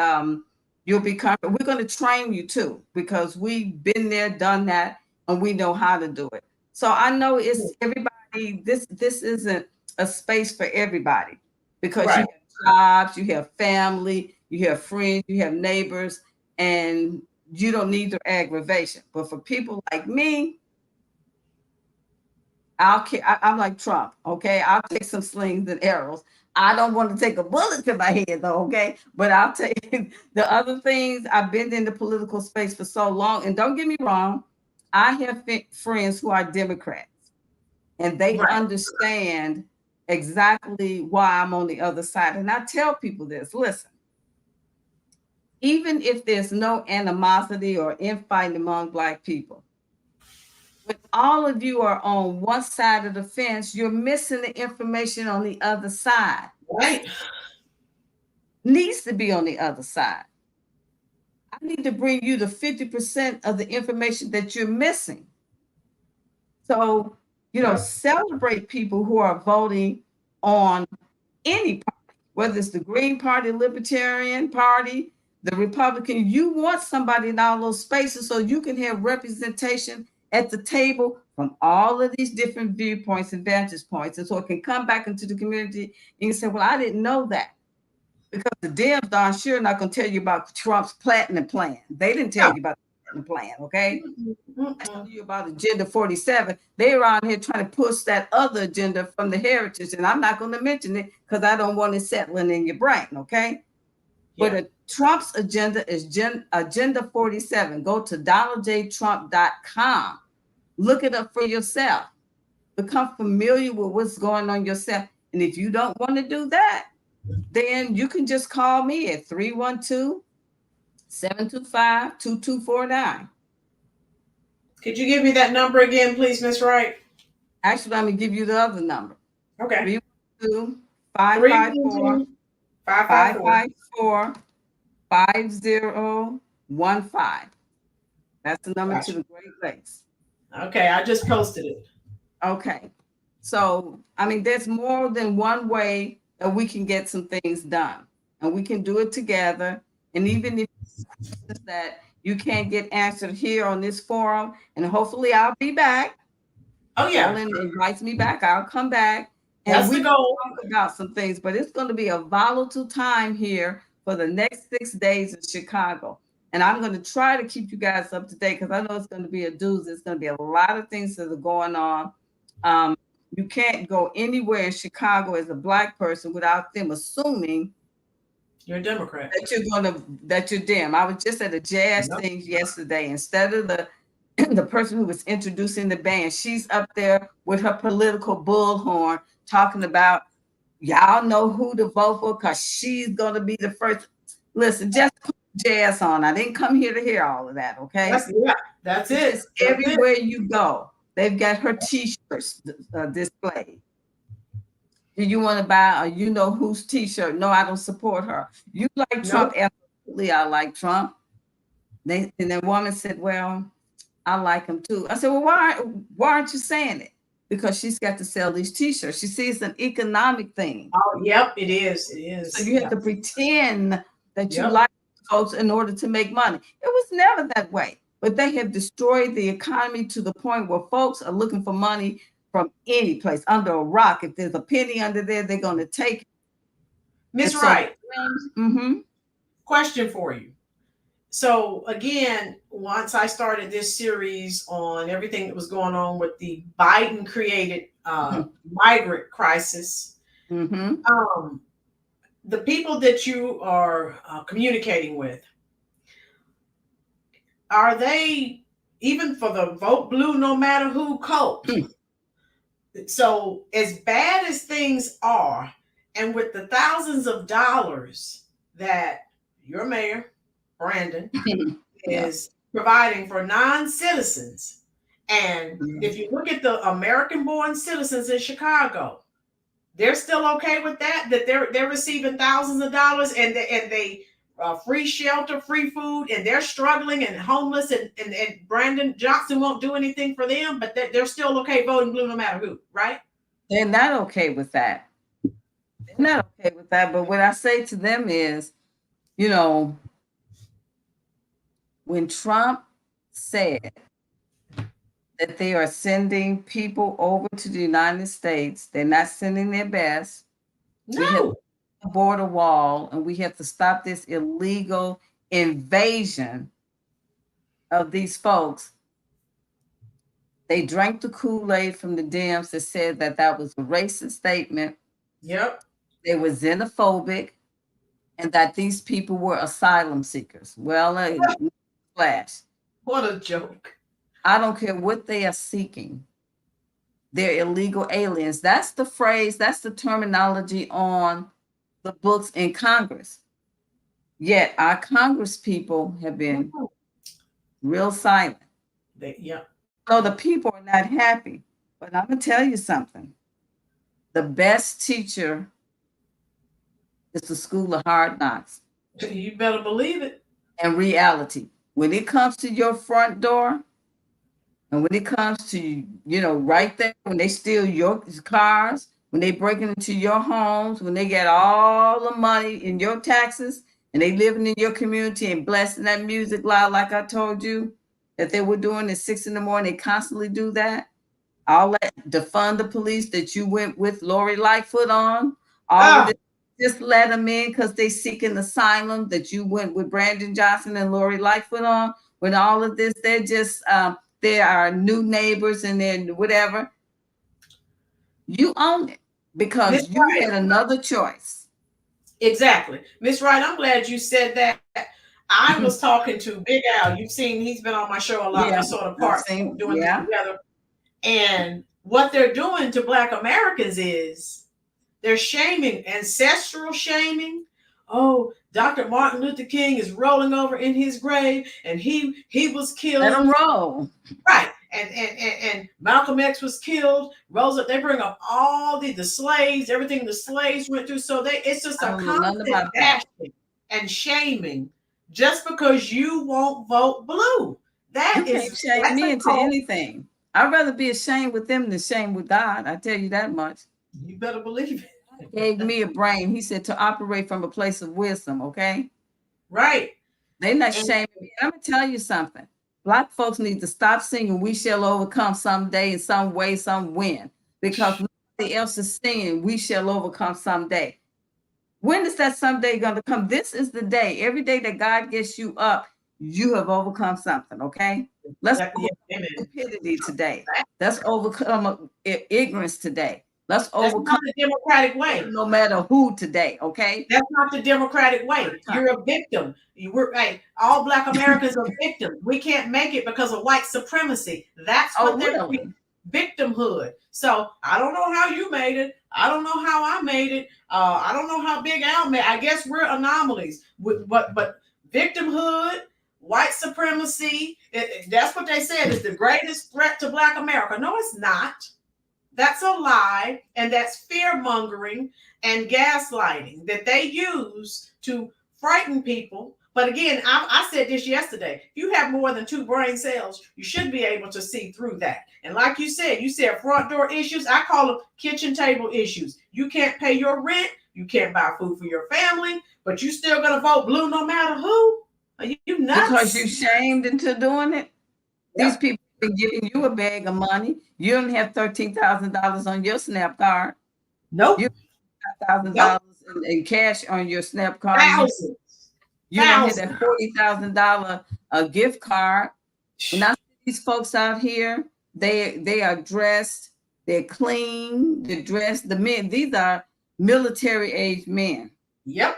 you'll be comfortable. We're going to train you too, because we've been there, done that, and we know how to do it. So I know it's everybody. This isn't a space for everybody, because you have jobs, you have family, you have friends, you have neighbors, and you don't need their aggravation. But for people like me, I'm like Trump, okay? I'll take some slings and arrows. I don't want to take a bullet to my head, though, okay? But I'll take the other things. I've been in the political space for so long. And don't get me wrong, I have friends who are Democrats, and they understand exactly why I'm on the other side. And I tell people this, listen, even if there's no animosity or infighting among Black people, When all of you are on one side of the fence, you're missing the information on the other side. Right. Needs to be on the other side. I need to bring you the 50% of the information that you're missing. So, celebrate people who are voting on any party, whether it's the Green Party, Libertarian Party, the Republican. You want somebody in all those spaces so you can have representation at the table from all of these different viewpoints and vantage points. And so it can come back into the community and you say, well, I didn't know that. Because the Dems darn sure not going to tell you about Trump's platinum plan. They didn't tell you about the platinum plan, okay? I told you about Agenda 47. They were out here trying to push that other agenda from the heritage, and I'm not going to mention it because I don't want it settling in your brain, okay? Yeah. But Trump's agenda is Agenda 47. Go to donaldjtrump.com. Look it up for yourself. Become familiar with what's going on yourself. And if you don't want to do that, then you can just call me at 312-725-2249. Could you give me that number again, please, Miss Wright? Actually, I'm going to give you the other number. Okay. 312-554-5015. That's the number to the Great Lakes. Okay, I just posted it. Okay. So, I mean, there's more than one way that we can get some things done. And we can do it together. And even if that you can't get answered here on this forum, and hopefully I'll be back. Oh, yeah. Ellen invites me back. I'll come back. And that's we the goal. Talk about some things, but it's going to be a volatile time here for the next 6 days in Chicago. And I'm going to try to keep you guys up to date because I know it's going to be a doozy. There's going to be a lot of things that are going on. You can't go anywhere in Chicago as a Black person without them assuming you're a Democrat. That you're Dem. I was just at a jazz thing yesterday. Instead of the person who was introducing the band, she's up there with her political bullhorn talking about y'all know who to vote for because she's going to be the first. Listen, just put jazz on. I didn't come here to hear all of that, okay? That's it. It's everywhere you go. They've got her T-shirts displayed. Do you want to buy a you-know-whose T-shirt? No, I don't support her. You like Trump? Absolutely, I like Trump. And the woman said, well, I like him too. I said, well, why aren't you saying it? Because she's got to sell these T-shirts. She sees an economic thing. Oh, yep, it is. It is. So you have to pretend that you like folks in order to make money. It was never that way. But they have destroyed the economy to the point where folks are looking for money from any place, under a rock. If there's a penny under there, they're going to take it. Miss Wright, question for you. So again, once I started this series on everything that was going on with the Biden created migrant crisis, the people that you are communicating with, are they, even for the vote blue no matter who cult? So as bad as things are, and with the thousands of dollars that your mayor, Brandon, is providing for non-citizens, and if you look at the American-born citizens in Chicago, they're still okay with that they're receiving thousands of dollars and they free shelter, free food, and they're struggling and homeless, and Brandon Johnson won't do anything for them, but they're still okay voting blue no matter who, right? They're not okay with that. They're not okay with that. But what I say to them is, when Trump said that they are sending people over to the United States, they're not sending their best. No. Border wall, and we have to stop this illegal invasion of these folks. They drank the Kool-Aid from the Dems that said that was a racist statement. Yep. They were xenophobic, and that these people were asylum seekers. Well, flash. What a joke. I don't care what they are seeking. They're illegal aliens. That's the phrase, that's the terminology on the books in Congress. Yet our Congress people have been real silent. So the people are not happy. But I'm gonna tell you something. The best teacher is the school of hard knocks You better believe it. and reality. When it comes to your front door, and when it comes to, right there, when they steal your cars, when they break into your homes, when they get all the money in your taxes, and they living in your community and blasting that music loud, like I told you that they were doing at 6 in the morning, they constantly do that. All that defund the police that you went with Lori Lightfoot on, all of Oh, this, just let them in because they seeking asylum that you went with Brandon Johnson and Lori Lightfoot on. When all of this, they're just they are new neighbors and then whatever. You own it Miss because you Wright. had another choice. Exactly. Miss Wright, I'm glad you said that. I was talking to Big Al. You've seen he's been on my show a lot. Yeah, We sort of I've part seen, doing this yeah. together. And what they're doing to Black Americans is they're shaming, ancestral shaming. Oh, Dr. Martin Luther King is rolling over in his grave, and he was killed. Let them roll. Right. And Malcolm X was killed. Rosa, they bring up all the slaves, everything the slaves went through. So it's just a constant bashing and shaming just because you won't vote blue. You can't shame me into anything. I'd rather be ashamed with them than ashamed with God. I tell you that much. You better believe it. He gave me a brain. He said to operate from a place of wisdom, okay? Right. They're not shaming me. I'm going to tell you something. Black folks need to stop singing "We Shall Overcome" someday, in some way, some when, because nobody else is singing "We Shall Overcome" someday. When is that someday going to come? This is the day. Every day that God gets you up, you have overcome something, okay? Let's overcome stupidity today. Let's overcome ignorance today. Let's overcome. That's not the democratic way. No matter who today, okay? That's not the democratic way. You're a victim. All Black Americans are victims. We can't make it because of white supremacy. That's what they're doing. Victimhood. So I don't know how you made it. I don't know how I made it. I don't know how Big Al made it. I guess we're anomalies. But victimhood, white supremacy, that's what they said is the greatest threat to Black America. No, it's not. That's a lie, and that's fear-mongering and gaslighting that they use to frighten people. But again, I said this yesterday. If you have more than 2 brain cells, you should be able to see through that. And like you said front door issues. I call them kitchen table issues. You can't pay your rent. You can't buy food for your family, but you still going to vote blue no matter who? Are you nuts? Because you shamed into doing it? Yep. These people been giving you a bag of money. You don't have $13,000 on your SNAP card. Nope. You have $5,000 in cash on your SNAP card. Thousands. You don't have that $40,000 gift card. When I see these folks out here, they are dressed, they're clean, they're dressed. The men, these are military age men. Yep.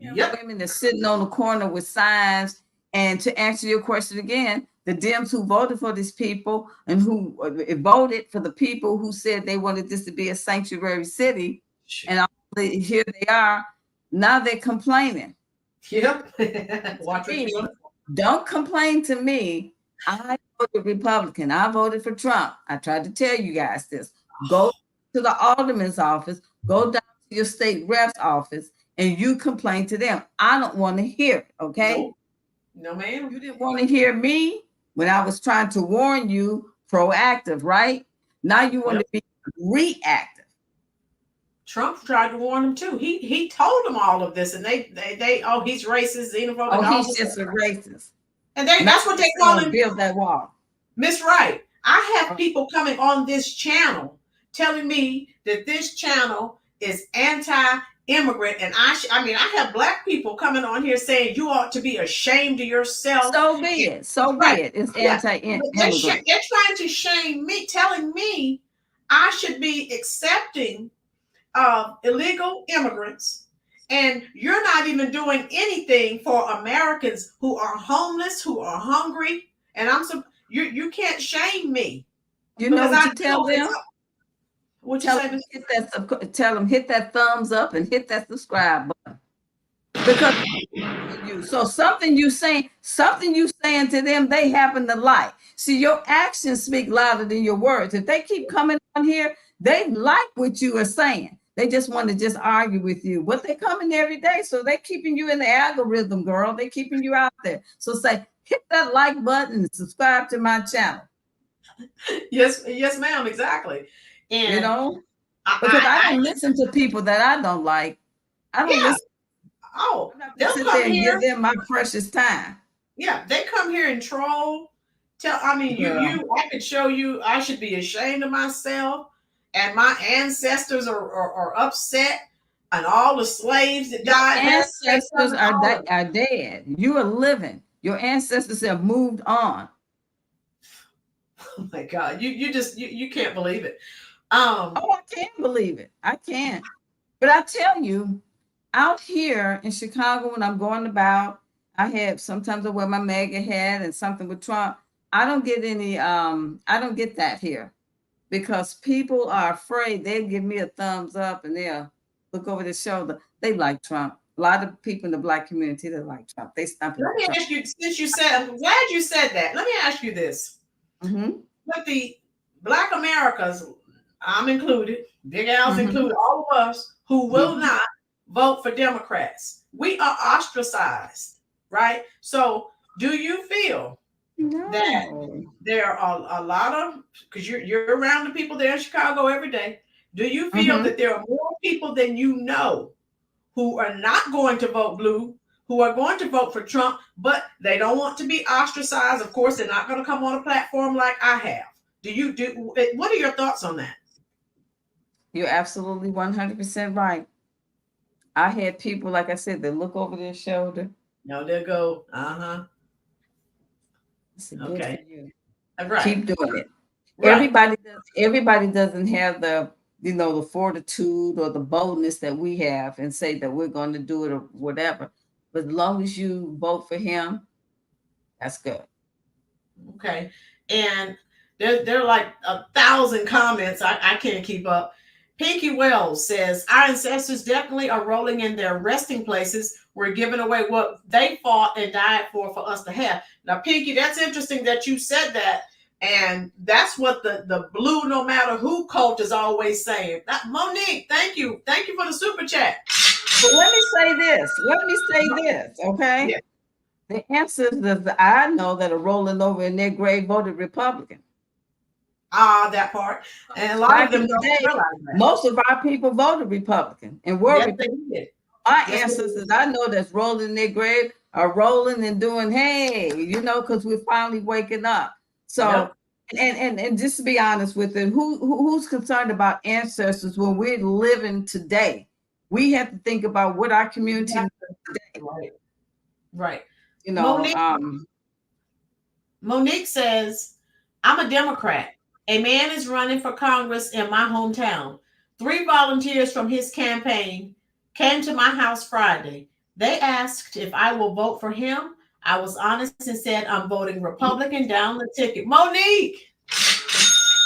Women are sitting on the corner with signs. And to answer your question again, the Dems who voted for these people and who voted for the people who said they wanted this to be a sanctuary city, and here they are, now they're complaining. Yep. Don't complain to me. I voted Republican. I voted for Trump. I tried to tell you guys this. Go to the alderman's office, go down to your state rep's office, and you complain to them. I don't want to hear it, okay? No, ma'am. You didn't want to hear me when I was trying to warn you, proactive, right? Now you want to be reactive. Trump tried to warn them too. He told them all of this, and they he's racist, xenophobic. Oh, he's just a racist. And that's what they call him. Build that wall. Miss Wright, I have people coming on this channel telling me that this channel is anti-immigrant, and I have Black people coming on here saying you ought to be ashamed of yourself. So be it. So be it. It's anti-immigrant. They're trying to shame me, telling me I should be accepting illegal immigrants, and you're not even doing anything for Americans who are homeless, who are hungry, and you can't shame me. You know what you tell them? What you say? Tell them hit that thumbs up and hit that subscribe button, because something you saying to them they happen to like. See, your actions speak louder than your words. If they keep coming on here, they like what you are saying. They just want to just argue with you. But they come in every day, so they're keeping you in the algorithm, girl. They're keeping you out there. So say, hit that like button and subscribe to my channel. Yes, ma'am, exactly. And you know, because I don't listen to people that I don't like. I don't listen. Oh, they'll sit there and give them my precious time. Yeah, they come here and troll. I could show you. I should be ashamed of myself, and my ancestors are upset, and all the slaves that died. Ancestors are dead. You are living. Your ancestors have moved on. Oh my God, you can't believe it. Oh, I can't believe it. I can't. But I tell you, out here in Chicago, when I'm going about, sometimes I wear my MAGA hat and something with Trump. I don't get I don't get that here because people are afraid. They'll give me a thumbs up and they'll look over their shoulder. They like Trump. A lot of people in the Black community, they like Trump. They stump. Let me ask you, since you said, I'm glad you said that. Let me ask you this. Mm-hmm. With the Black Americans, I'm included, Big Al's included, all of us who will not vote for Democrats. We are ostracized, right? So do you feel that there are a lot of, because you're around the people there in Chicago every day, do you feel that there are more people than you know who are not going to vote blue, who are going to vote for Trump, but they don't want to be ostracized? Of course, they're not going to come on a platform like I have. What are your thoughts on that? You're absolutely 100% right. I had people, like I said, that look over their shoulder. No, they'll go, okay. Right. Keep doing it. Right. Everybody doesn't have the fortitude or the boldness that we have and say that we're going to do it or whatever. But as long as you vote for him, that's good. Okay. And there are like 1,000 comments. I can't keep up. Pinky Wells says, our ancestors definitely are rolling in their resting places. We're giving away what they fought and died for us to have. Now, Pinky, that's interesting that you said that. And that's what the blue, no matter who cult is always saying. Monique, thank you. Thank you for the super chat. But let me say this, okay? Yeah. The ancestors that I know that are rolling over in their grave voted Republican. That part. And a lot of them don't realize that. Most of our people voted Republican and were Republican. My ancestors I know that's rolling in their grave are rolling and doing, hey, because we're finally waking up. So, and just to be honest with it, who's concerned about ancestors when we're living today? We have to think about what our community needs today. Right. Monique says, I'm a Democrat. A man is running for Congress in my hometown. 3 volunteers from his campaign came to my house Friday. They asked if I will vote for him. I was honest and said I'm voting Republican down the ticket. Monique!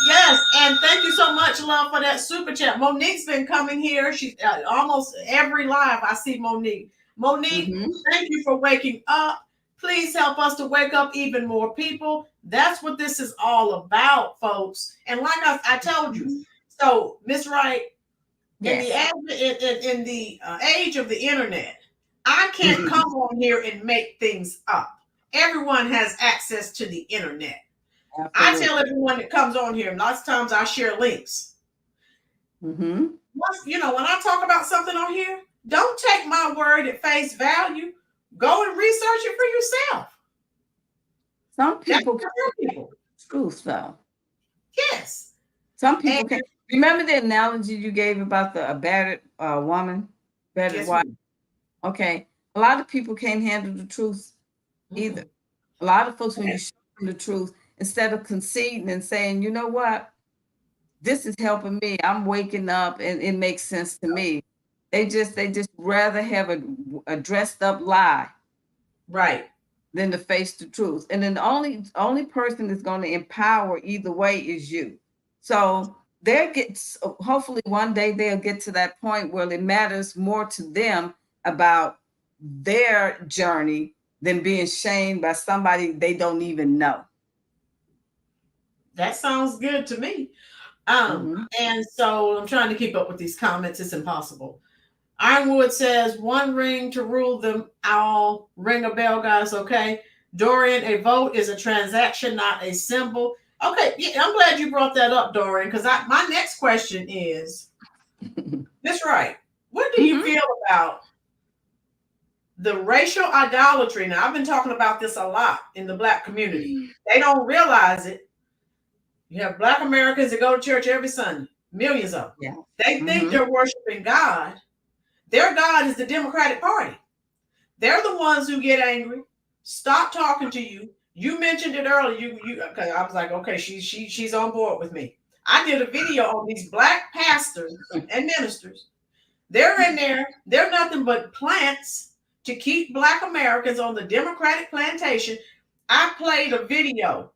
Yes, and thank you so much, love, for that super chat. Monique's been coming here. She's almost every live I see Monique. Monique, thank you for waking up. Please help us to wake up even more people. That's what this is all about, folks. And like I told you, so Miss Wright, in the age of the internet, I can't come on here and make things up. Everyone has access to the internet. Absolutely. I tell everyone that comes on here, lots of times I share links. When I talk about something on here, don't take my word at face value. Go and research it for yourself. Some people can truth, though. Yes. Some people can. Remember the analogy you gave about a battered woman, battered wife? Okay. A lot of people can't handle the truth either. A lot of folks, when you show them the truth, instead of conceding and saying, you know what, this is helping me, I'm waking up and it makes sense to me. They just rather have a dressed up lie, right, than to face the truth. And then the only person that's going to empower either way is you. So hopefully one day they'll get to that point where it matters more to them about their journey than being shamed by somebody they don't even know. That sounds good to me. Mm-hmm. And so I'm trying to keep up with these comments. It's impossible. Ironwood says, one ring to rule them all. Ring a bell, guys, okay? Dorian, a vote is a transaction, not a symbol. Okay, yeah, I'm glad you brought that up, Dorian, because my next question is, Miss Wright, what do you feel about the racial idolatry? Now, I've been talking about this a lot in the Black community. They don't realize it. You have Black Americans that go to church every Sunday, millions of them. Yeah. They think they're worshiping God. Their God is the Democratic Party. They're the ones who get angry, stop talking to you. You mentioned it earlier. Okay, I was like, okay, she's on board with me. I did a video on these Black pastors and ministers. They're in there. They're nothing but plants to keep Black Americans on the Democratic plantation. I played a video.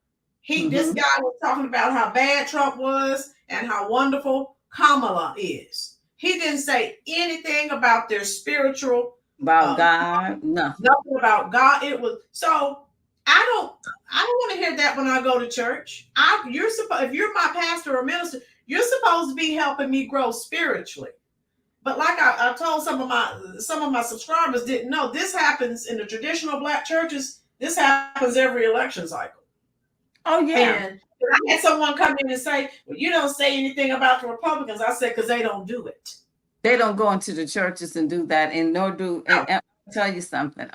This guy was talking about how bad Trump was and how wonderful Kamala is. He didn't say anything about their spiritual God. No. Nothing about God. It was so I don't want to hear that when I go to church. If you're my pastor or minister, you're supposed to be helping me grow spiritually. But like I told some of my subscribers didn't know, this happens in the traditional Black churches. This happens every election cycle. Oh yeah. And I had someone come in and say, well, you don't say anything about the Republicans. I said, because they don't do it. They don't go into the churches and do that, and nor do. No. And I'll tell you something.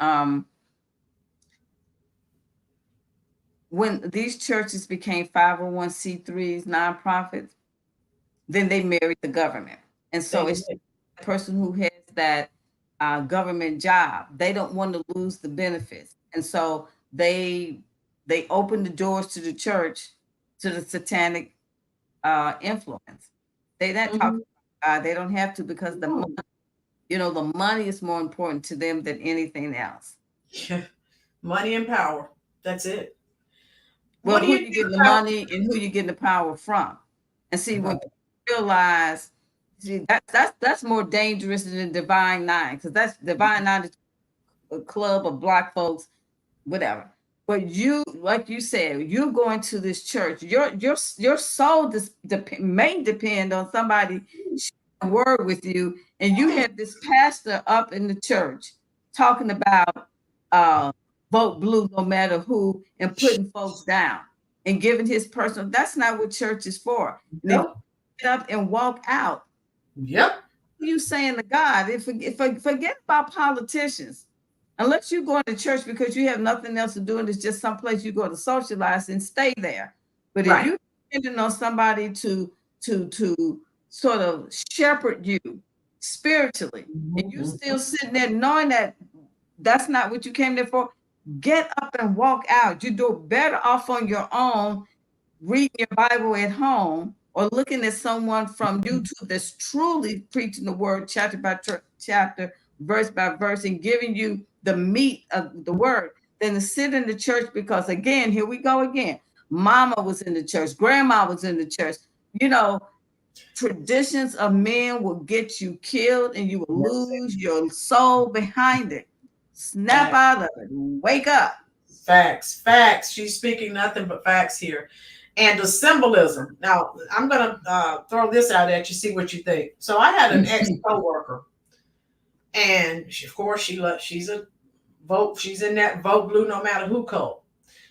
When these churches became 501c3s, nonprofits, then they married the government, and so it's the person who has that government job. They don't want to lose the benefits, and so they open the doors to the church to the satanic influence. They don't talk about God. They don't have to, because the money, the money is more important to them than anything else. Yeah. Money and power. That's it. Well, who you getting the money and who you getting the power from? And see, when people realize, that's more dangerous than Divine Nine, because that's Divine Nine is a club of Black folks, whatever. But you, like you said, you're going to this church. Your soul may depend on somebody sharing a word with you, and you have this pastor up in the church talking about vote blue no matter who, and putting folks down and giving his personal. That's not what church is for. Nope. Get up and walk out. Yep. What are you saying to God? Forget about politicians. Unless you go to church because you have nothing else to do and it's just someplace you go to socialize, and stay there. But if you're depending on somebody to sort of shepherd you spiritually, and you're still sitting there knowing that that's not what you came there for, get up and walk out. You do better off on your own, reading your Bible at home, or looking at someone from YouTube that's truly preaching the word chapter by chapter, verse by verse, and giving you the meat of the word, than to sit in the church. Because again, here we go again. Mama was in the church, grandma was in the church. Traditions of men will get you killed, and you will lose your soul behind it. Snap out of it. Wake up. Facts. She's speaking nothing but facts here. And the symbolism. Now, I'm going to throw this out at you, see what you think. So I had an ex-coworker, and of course she's in that vote blue no matter who cult.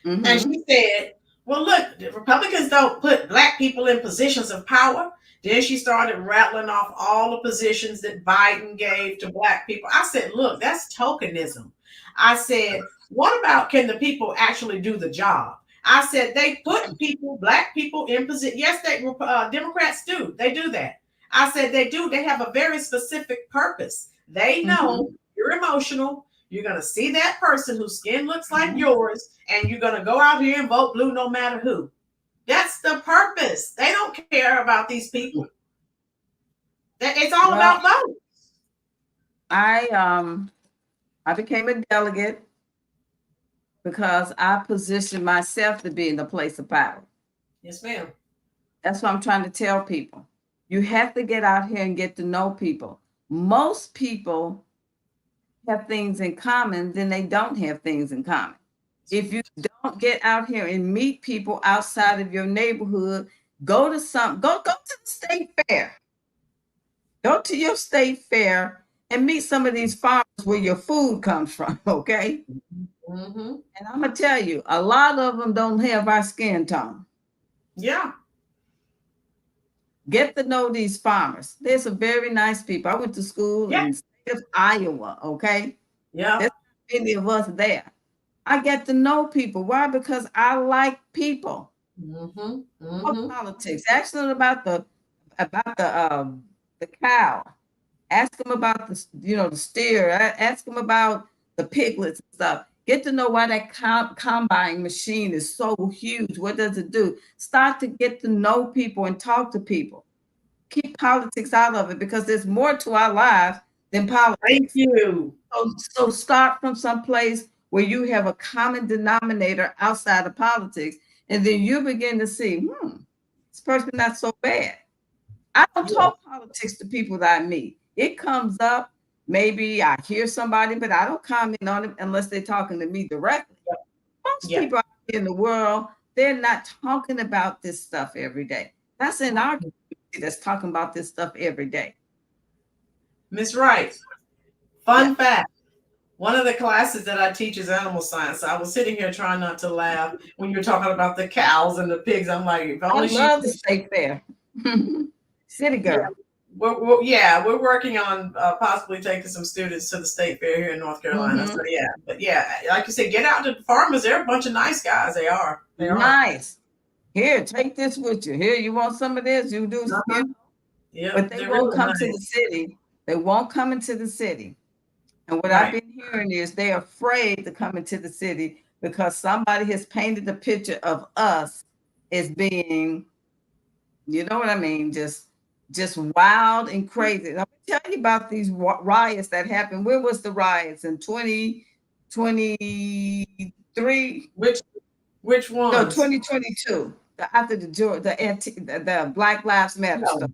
And she said, well, look, the Republicans don't put Black people in positions of power. Then she started rattling off all the positions that Biden gave to Black people. I said, look, that's tokenism. I said, what about, can the people actually do the job? I said, they put Black people in position. Yes, Democrats do. They do that. I said, they do. They have a very specific purpose. They know you're emotional. You're going to see that person whose skin looks like yours, and you're going to go out here and vote blue no matter who. That's the purpose. They don't care about these people. It's all about votes. I became a delegate because I positioned myself to be in the place of power. Yes, ma'am. That's what I'm trying to tell people. You have to get out here and get to know people. Most people have things in common, then they don't have things in common. If you don't get out here and meet people outside of your neighborhood, go to the state fair. Go to your state fair and meet some of these farmers where your food comes from, okay? Mm-hmm. And I'm gonna tell you, a lot of them don't have our skin tone. Yeah. Get to know these farmers. They're some very nice people. I went to school in the state of Iowa, okay? Yeah. There's many of us there. I get to know people. Why? Because I like people. Mm-hmm. Mm-hmm. Politics. Ask them about the cow. Ask them about the steer. Ask them about the piglets and stuff. Get to know why that combine machine is so huge. What does it do? Start to get to know people and talk to people. Keep politics out of it because there's more to our lives than politics. Thank you. So start from some place where you have a common denominator outside of politics, and then you begin to see, this person not so bad. I don't talk politics to people that I meet. It comes up, maybe I hear somebody, but I don't comment on it unless they're talking to me directly. Most people out in the world, they're not talking about this stuff every day. That's in our community that's talking about this stuff every day. Miss Wright, fun fact. One of the classes that I teach is animal science. So I was sitting here trying not to laugh when you're talking about the cows and the pigs. I'm like, if only I love the state fair. City girl. Yeah. We're working on possibly taking some students to the state fair here in North Carolina. Mm-hmm. So but like you said, get out to the farmers. They're a bunch of nice guys. They are. Nice. Here, take this with you. Here, you want some of this? You do. Yeah. But they won't come to the city. They won't come into the city. And what I've been hearing is they're afraid to come into the city because somebody has painted a picture of us as being, you know what I mean, just wild and crazy. And I'm gonna tell you about these riots that happened. Where was the riots in 2023? Which one? No, 2022. After the Black Lives Matter stuff.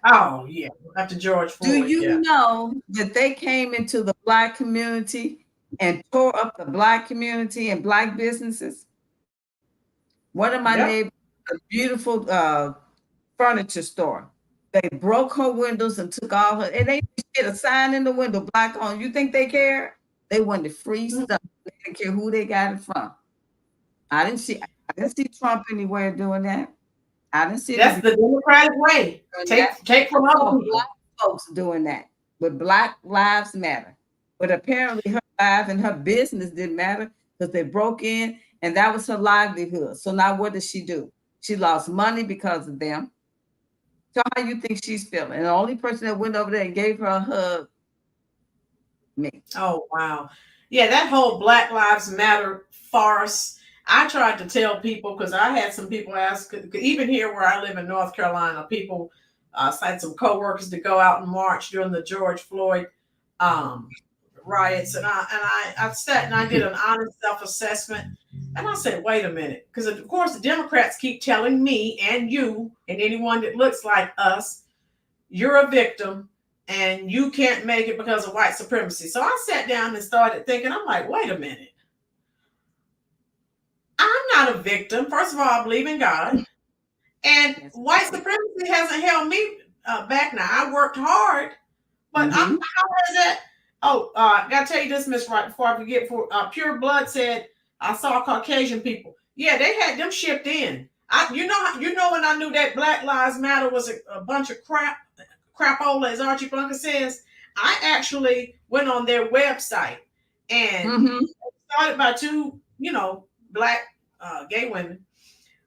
Oh yeah, after George Floyd. Do you know that they came into the Black community and tore up the Black community and Black businesses? One of my neighbors, a beautiful furniture store. They broke her windows and took all her, and they did a sign in the window, Black on. You think they care? They wanted free stuff. They didn't care who they got it from. I didn't see Trump anywhere doing that. I didn't see. That's the Democratic way. Take from other people. Black folks doing that, but Black Lives Matter. But apparently her life and her business didn't matter because they broke in and that was her livelihood. So now what does she do? She lost money because of them. So how you think she's feeling? And the only person that went over there and gave her a hug, me. Oh, wow. Yeah, that whole Black Lives Matter farce. I tried to tell people because I had some people ask, even here where I live in North Carolina, people had some coworkers to go out and march during the George Floyd riots. And I sat and I did an honest self-assessment. And I said, wait a minute, because of course the Democrats keep telling me and you and anyone that looks like us, you're a victim and you can't make it because of white supremacy. So I sat down and started thinking, I'm like, wait a minute. I'm not a victim. First of all, I believe in God. And white supremacy hasn't held me back now. I worked hard, but how is that? Oh, I got to tell you this, Miss Wright, before I forget. Pure Blood said, I saw Caucasian people. Yeah, they had them shipped in. You know when I knew that Black Lives Matter was a bunch of crapola, as Archie Bunker says, I actually went on their website and started by two, Black gay women.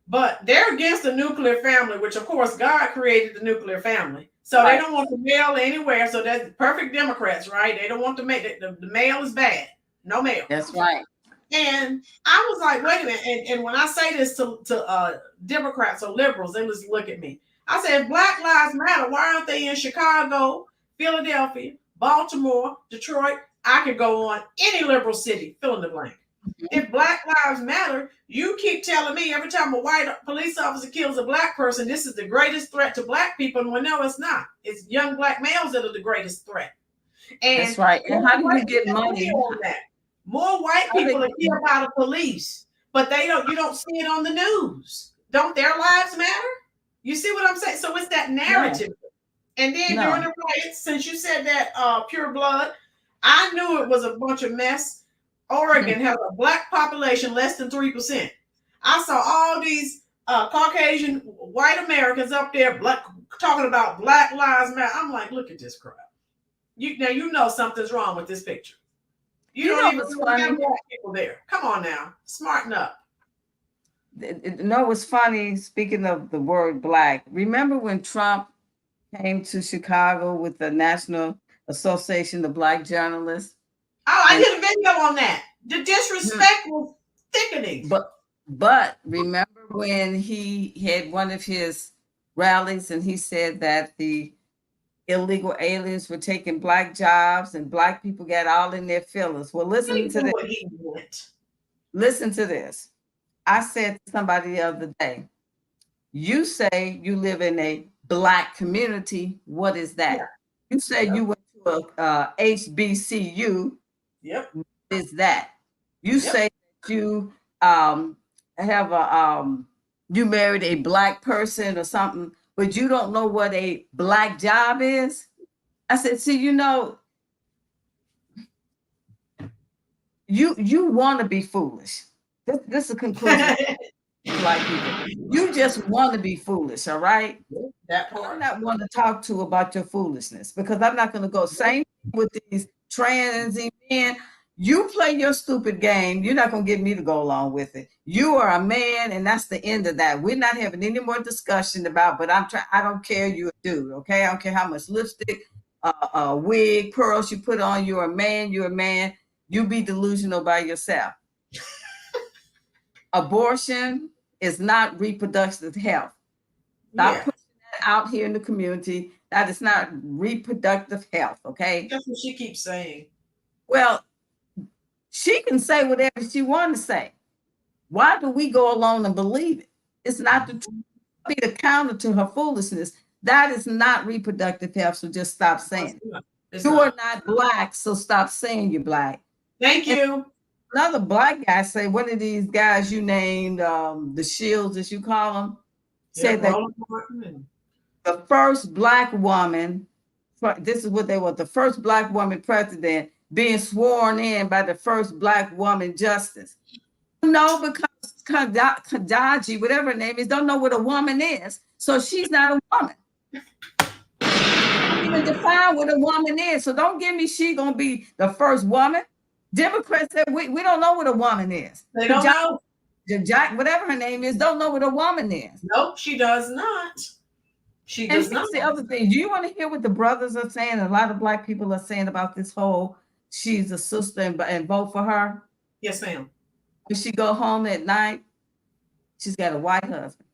But they're against the nuclear family, which of course God created the nuclear family. So they don't want the male anywhere. So that's perfect Democrats, right? They don't want the male is bad. No male. That's right. And I was like, wait a minute. And when I say this to Democrats or liberals, they just look at me. I said, Black Lives Matter. Why aren't they in Chicago, Philadelphia, Baltimore, Detroit? I could go on any liberal city, fill in the blank. If Black Lives Matter, you keep telling me every time a white police officer kills a Black person, this is the greatest threat to Black people. Well, no, it's not. It's young Black males that are the greatest threat. And that's right. And how do you get money? More white people are killed by the police, but you don't see it on the news. Don't their lives matter? You see what I'm saying? So it's that narrative. No. And then during the riots, since you said that pure blood, I knew it was a bunch of mess. Oregon has a black population less than 3%. I saw all these Caucasian white Americans up there talking about Black Lives Matter. I'm like, look at this crap. You know something's wrong with this picture. You don't even have black people there. Come on now, smarten up. What's funny? Speaking of the word black, remember when Trump came to Chicago with the National Association of Black Journalists? Oh, I did a video on that. The disrespect was thickening. But remember when he had one of his rallies and he said that the illegal aliens were taking black jobs and black people got all in their feelings. Well, listen to this. Listen to this. I said to somebody the other day, you say you live in a black community. What is that? Yeah. You say you went to a HBCU. Yep. What is that? You say that you have you married a black person or something, but you don't know what a black job is. I said, see, you want to be foolish. This is a conclusion. Black people, you just want to be foolish, all right? That part. I'm not one to talk to about your foolishness because I'm not going to go same with these trans men. You play your stupid game. You're not going to get me to go along with it. You are a man, and that's the end of that. We're not having any more discussion about. But I don't care. You're a dude, okay? I don't care how much lipstick, wig, pearls you put on. You're a man. You're a man. You be delusional by yourself. Abortion is not reproductive health. Stop pushing that out here in the community. That is not reproductive health, okay? That's what she keeps saying. Well, she can say whatever she wants to say. Why do we go along and believe it? It's not the truth. Be the counter to her foolishness. That is not reproductive health, so just stop saying it. You are not black, so stop saying you're black. Thank you. Another black guy say, one of these guys you named, the Shields, as you call them, said that the first black woman, this is what they were, the first black woman president being sworn in by the first black woman justice. No, because Kadaji, whatever her name is, don't know what a woman is. So she's not a woman. Don't even define what a woman is. So don't give me she gonna be the first woman. Democrats said we don't know what a woman is. They don't know. Jack, whatever her name is, don't know what a woman is. Nope, she does not. She does not. That's the other thing. Do you want to hear what the brothers are saying? A lot of black people are saying about this whole she's a sister and vote for her. Yes, ma'am. When she go home at night, she's got a white husband.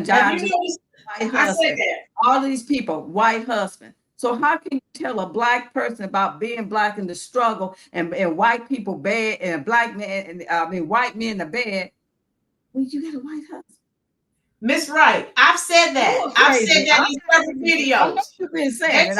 Have you noticed? White husband. I said that. All these people, white husband. So how can you tell a black person about being black in the struggle and white people bad and black men and white men are bad when you got a white husband? Miss Wright, I've said that. I've said that in several videos. You've been saying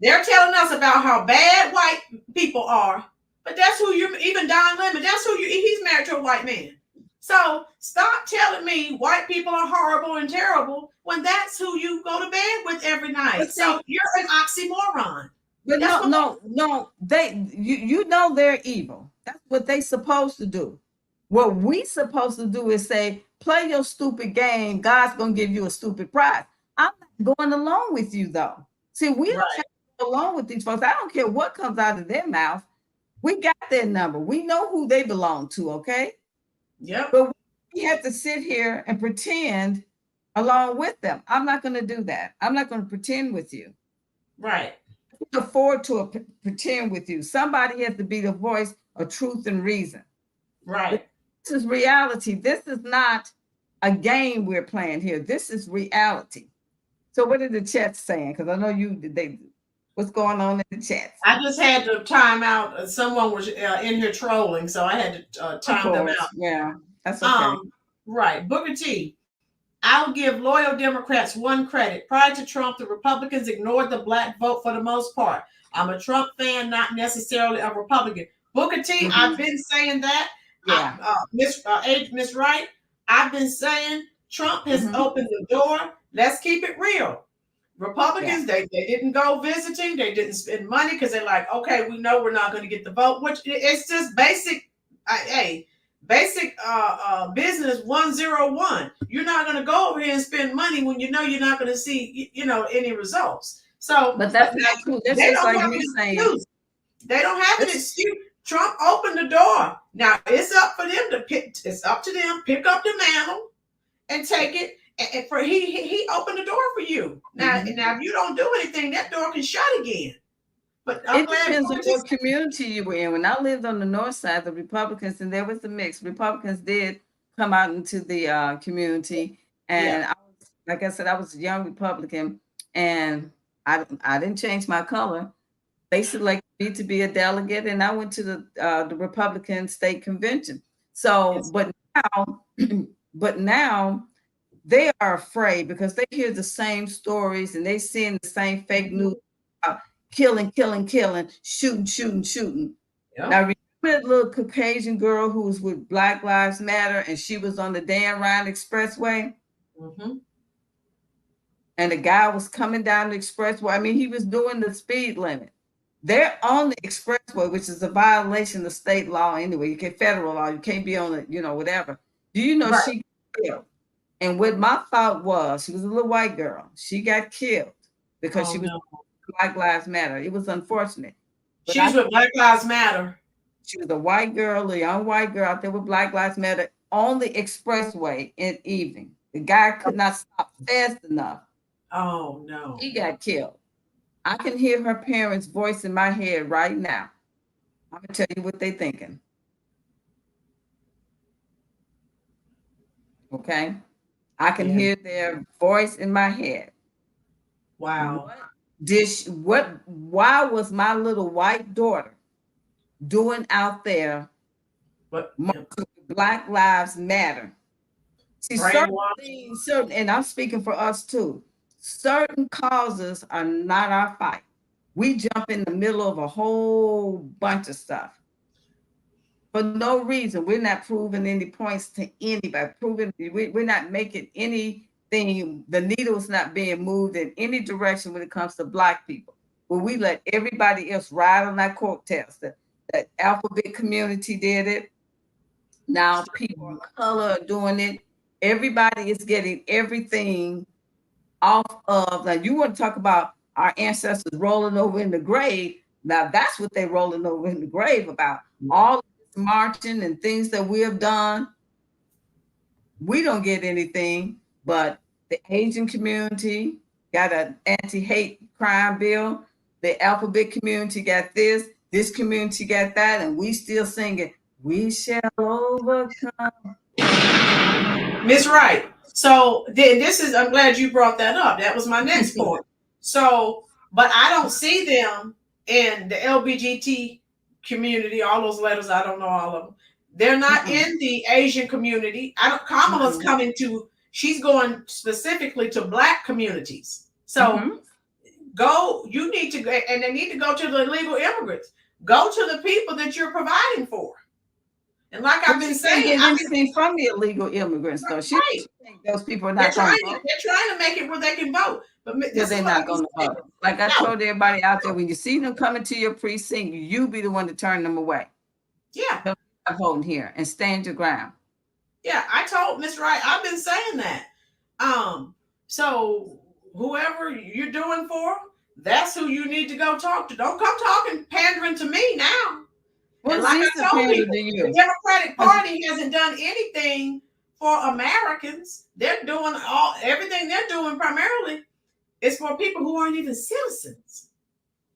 they're telling us about how bad white people are, but that's who even Don Lemon, that's who he's married to a white man. So stop telling me white people are horrible and terrible when that's who you go to bed with every night. So you're an oxymoron. But no, you know they're evil. That's what they supposed to do. What we supposed to do is say, play your stupid game. God's gonna give you a stupid prize. I'm not going along with you though. See, we don't have to go along with these folks. I don't care what comes out of their mouth. We got their number. We know who they belong to, okay? Yep. But we have to sit here and pretend along with them. I'm not going to do that. I'm not going to pretend with you. Right. I can't afford to pretend with you. Somebody has to be the voice of truth and reason. Right. This is reality. This is not a game we're playing here. This is reality. So what are the chats saying? Because I know what's going on in the chat? I just had to time out. Someone was in here trolling, so I had to time them out. Yeah, that's okay. Right. Booker T. I'll give loyal Democrats one credit. Prior to Trump, the Republicans ignored the black vote for the most part. I'm a Trump fan, not necessarily a Republican. Booker T, I've been saying that. Yeah. Miss Wright, I've been saying Trump has opened the door. Let's keep it real. Republicans, they didn't go visiting. They didn't spend money because they're like, okay, we know we're not going to get the vote. Which it's just basic, basic business 101. You're not going to go over here and spend money when you know you're not going to see, any results. So, but that's not true. That's just like me saying. They don't have an excuse. Trump opened the door. Now it's up for them to pick. It's up to them pick up the mantle and take it. And for he opened the door for you. Now if you don't do anything, that door can shut again. But it depends on what community you were in. When I lived on the north side, the Republicans, and there was the mix. Republicans did come out into the community, and I was, like I said, I was a young Republican, and I didn't change my color. They selected me to be a delegate, and I went to the Republican state convention. So, but now they are afraid because they hear the same stories and they seeing the same fake news about killing, shooting. Yep. Now, remember that little Caucasian girl who was with Black Lives Matter and she was on the Dan Ryan Expressway? And the guy was coming down the expressway. I mean, he was doing the speed limit. They're on the expressway, which is a violation of state law anyway. You can't, federal law, you can't be on it, whatever. Do you know she got killed? And what my thought was, she was a little white girl. She got killed because she was Black Lives Matter. It was unfortunate. But she was with Black Lives Matter. She was a white girl, a young white girl out there with Black Lives Matter on the expressway in evening. The guy could not stop fast enough. Oh, no. He got killed. I can hear her parents' voice in my head right now. I'm going to tell you what they're thinking. Okay? I can hear their voice in my head. Wow. Why was my little white daughter doing out there Black Lives Matter? See, certain, and I'm speaking for us too, certain causes are not our fight. We jump in the middle of a whole bunch of stuff. For no reason. We're not proving any points to anybody. We're not making anything, the needle's not being moved in any direction when it comes to Black people. But we let everybody else ride on our coattails. The alphabet community did it. Now people of color are doing it. Everybody is getting everything off of, now you want to talk about our ancestors rolling over in the grave. Now that's what they're rolling over in the grave about. All marching and things that we have done, we don't get anything, but the Asian community got an anti-hate crime bill, the alphabet community got this community got that, and we still singing, we shall overcome. Miss Wright, so this is, I'm glad you brought that up. That was my next point. So, but I don't see them in the LGBT community, all those letters, I don't know all of them. They're not in the Asian community. Kamala's coming to, she's going specifically to Black communities. So you need to go, and they need to go to the illegal immigrants. Go to the people that you're providing for. And like I've been saying, anything from the illegal immigrants, though. She think those people are not going to vote. They're trying to make it where they can vote, but they're not going to vote. Like I told everybody out there, when you see them coming to your precinct, you be the one to turn them away. Yeah, they're not voting here and stand your ground. Yeah, I told Miss Wright, I've been saying that. So whoever you're doing for, that's who you need to go talk to. Don't come talking pandering to me now. And like I told people, the Democratic Party hasn't done anything for Americans. They're doing everything they're doing primarily is for people who aren't even citizens.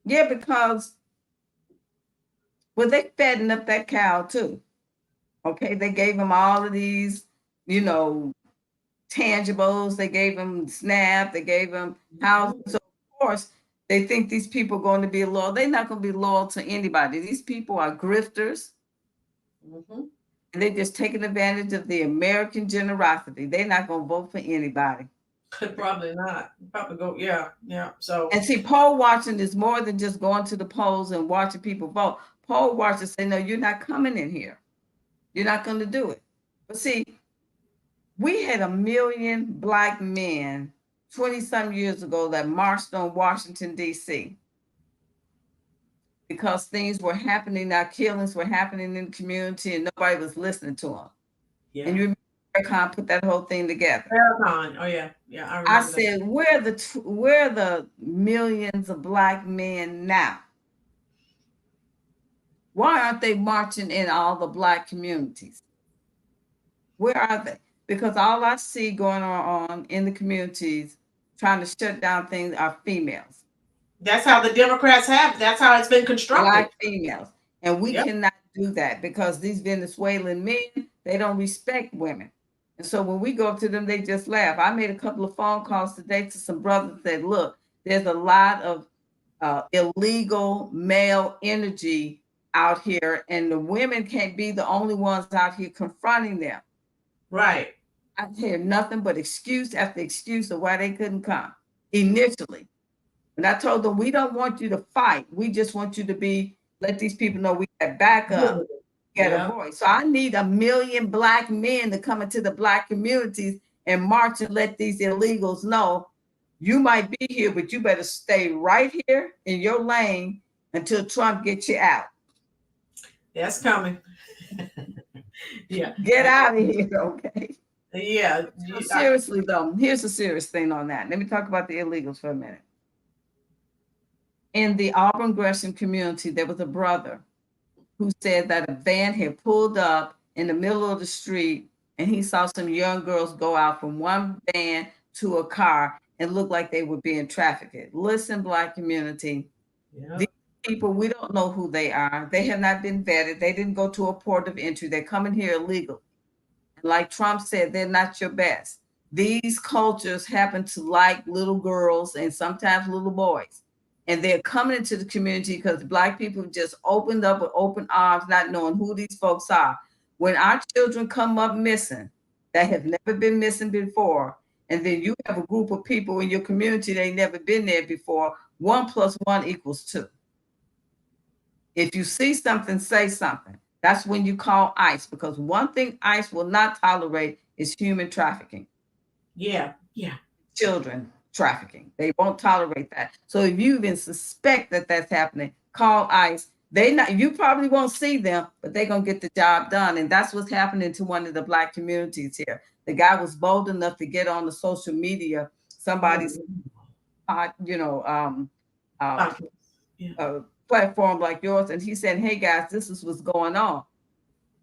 Yeah, because they fattened up that cow too. Okay, they gave them all of these, tangibles. They gave them SNAP. They gave them housing. So of course, they think these people are going to be loyal. They're not going to be loyal to anybody. These people are grifters. And they're just taking advantage of the American generosity. They're not going to vote for anybody. Probably not. Probably go, yeah. So, and see, poll watching is more than just going to the polls and watching people vote. poll watchers say, no, you're not coming in here. You're not going to do it. But see, we had 1 million Black men 20-some years ago that marched on Washington, D.C. because things were happening, our killings were happening in the community, and nobody was listening to them. Yeah. And you remember Farrakhan put that whole thing together. Farrakhan, oh yeah, yeah, I remember. I said, where are the millions of Black men now? Why aren't they marching in all the Black communities? Where are they? Because all I see going on in the communities trying to shut down things are females. That's how the Democrats have. That's how it's been constructed. Black females. And we cannot do that because these Venezuelan men, they don't respect women. And so when we go up to them, they just laugh. I made a couple of phone calls today to some brothers that said, look, there's a lot of illegal male energy out here, and the women can't be the only ones out here confronting them. Right. I hear nothing but excuse after excuse of why they couldn't come initially. And I told them, we don't want you to fight. We just want you to let these people know we got backup, get a voice. So I need 1 million Black men to come into the Black communities and march and let these illegals know you might be here, but you better stay right here in your lane until Trump gets you out. That's coming. Yeah. Get out of here, okay? Yeah. So seriously, though, here's a serious thing on that. Let me talk about the illegals for a minute. In the Auburn Gresham community, there was a brother who said that a van had pulled up in the middle of the street and he saw some young girls go out from one van to a car and look like they were being trafficked. Listen, Black community, these people, we don't know who they are. They have not been vetted. They didn't go to a port of entry. They're coming here illegally. And like Trump said, they're not your best. These cultures happen to like little girls and sometimes little boys. And they're coming into the community because Black people just opened up with open arms, not knowing who these folks are. When our children come up missing, that have never been missing before, and then you have a group of people in your community, they've never been there before, 1 + 1 = 2. If you see something, say something. That's when you call ICE, because one thing ICE will not tolerate is human trafficking. Yeah, yeah. Children trafficking. They won't tolerate that. So if you even suspect that that's happening, call ICE. You probably won't see them, but they're going to get the job done. And that's what's happening to one of the Black communities here. The guy was bold enough to get on the social media, somebody's, platform like yours. And he said, hey guys, this is what's going on.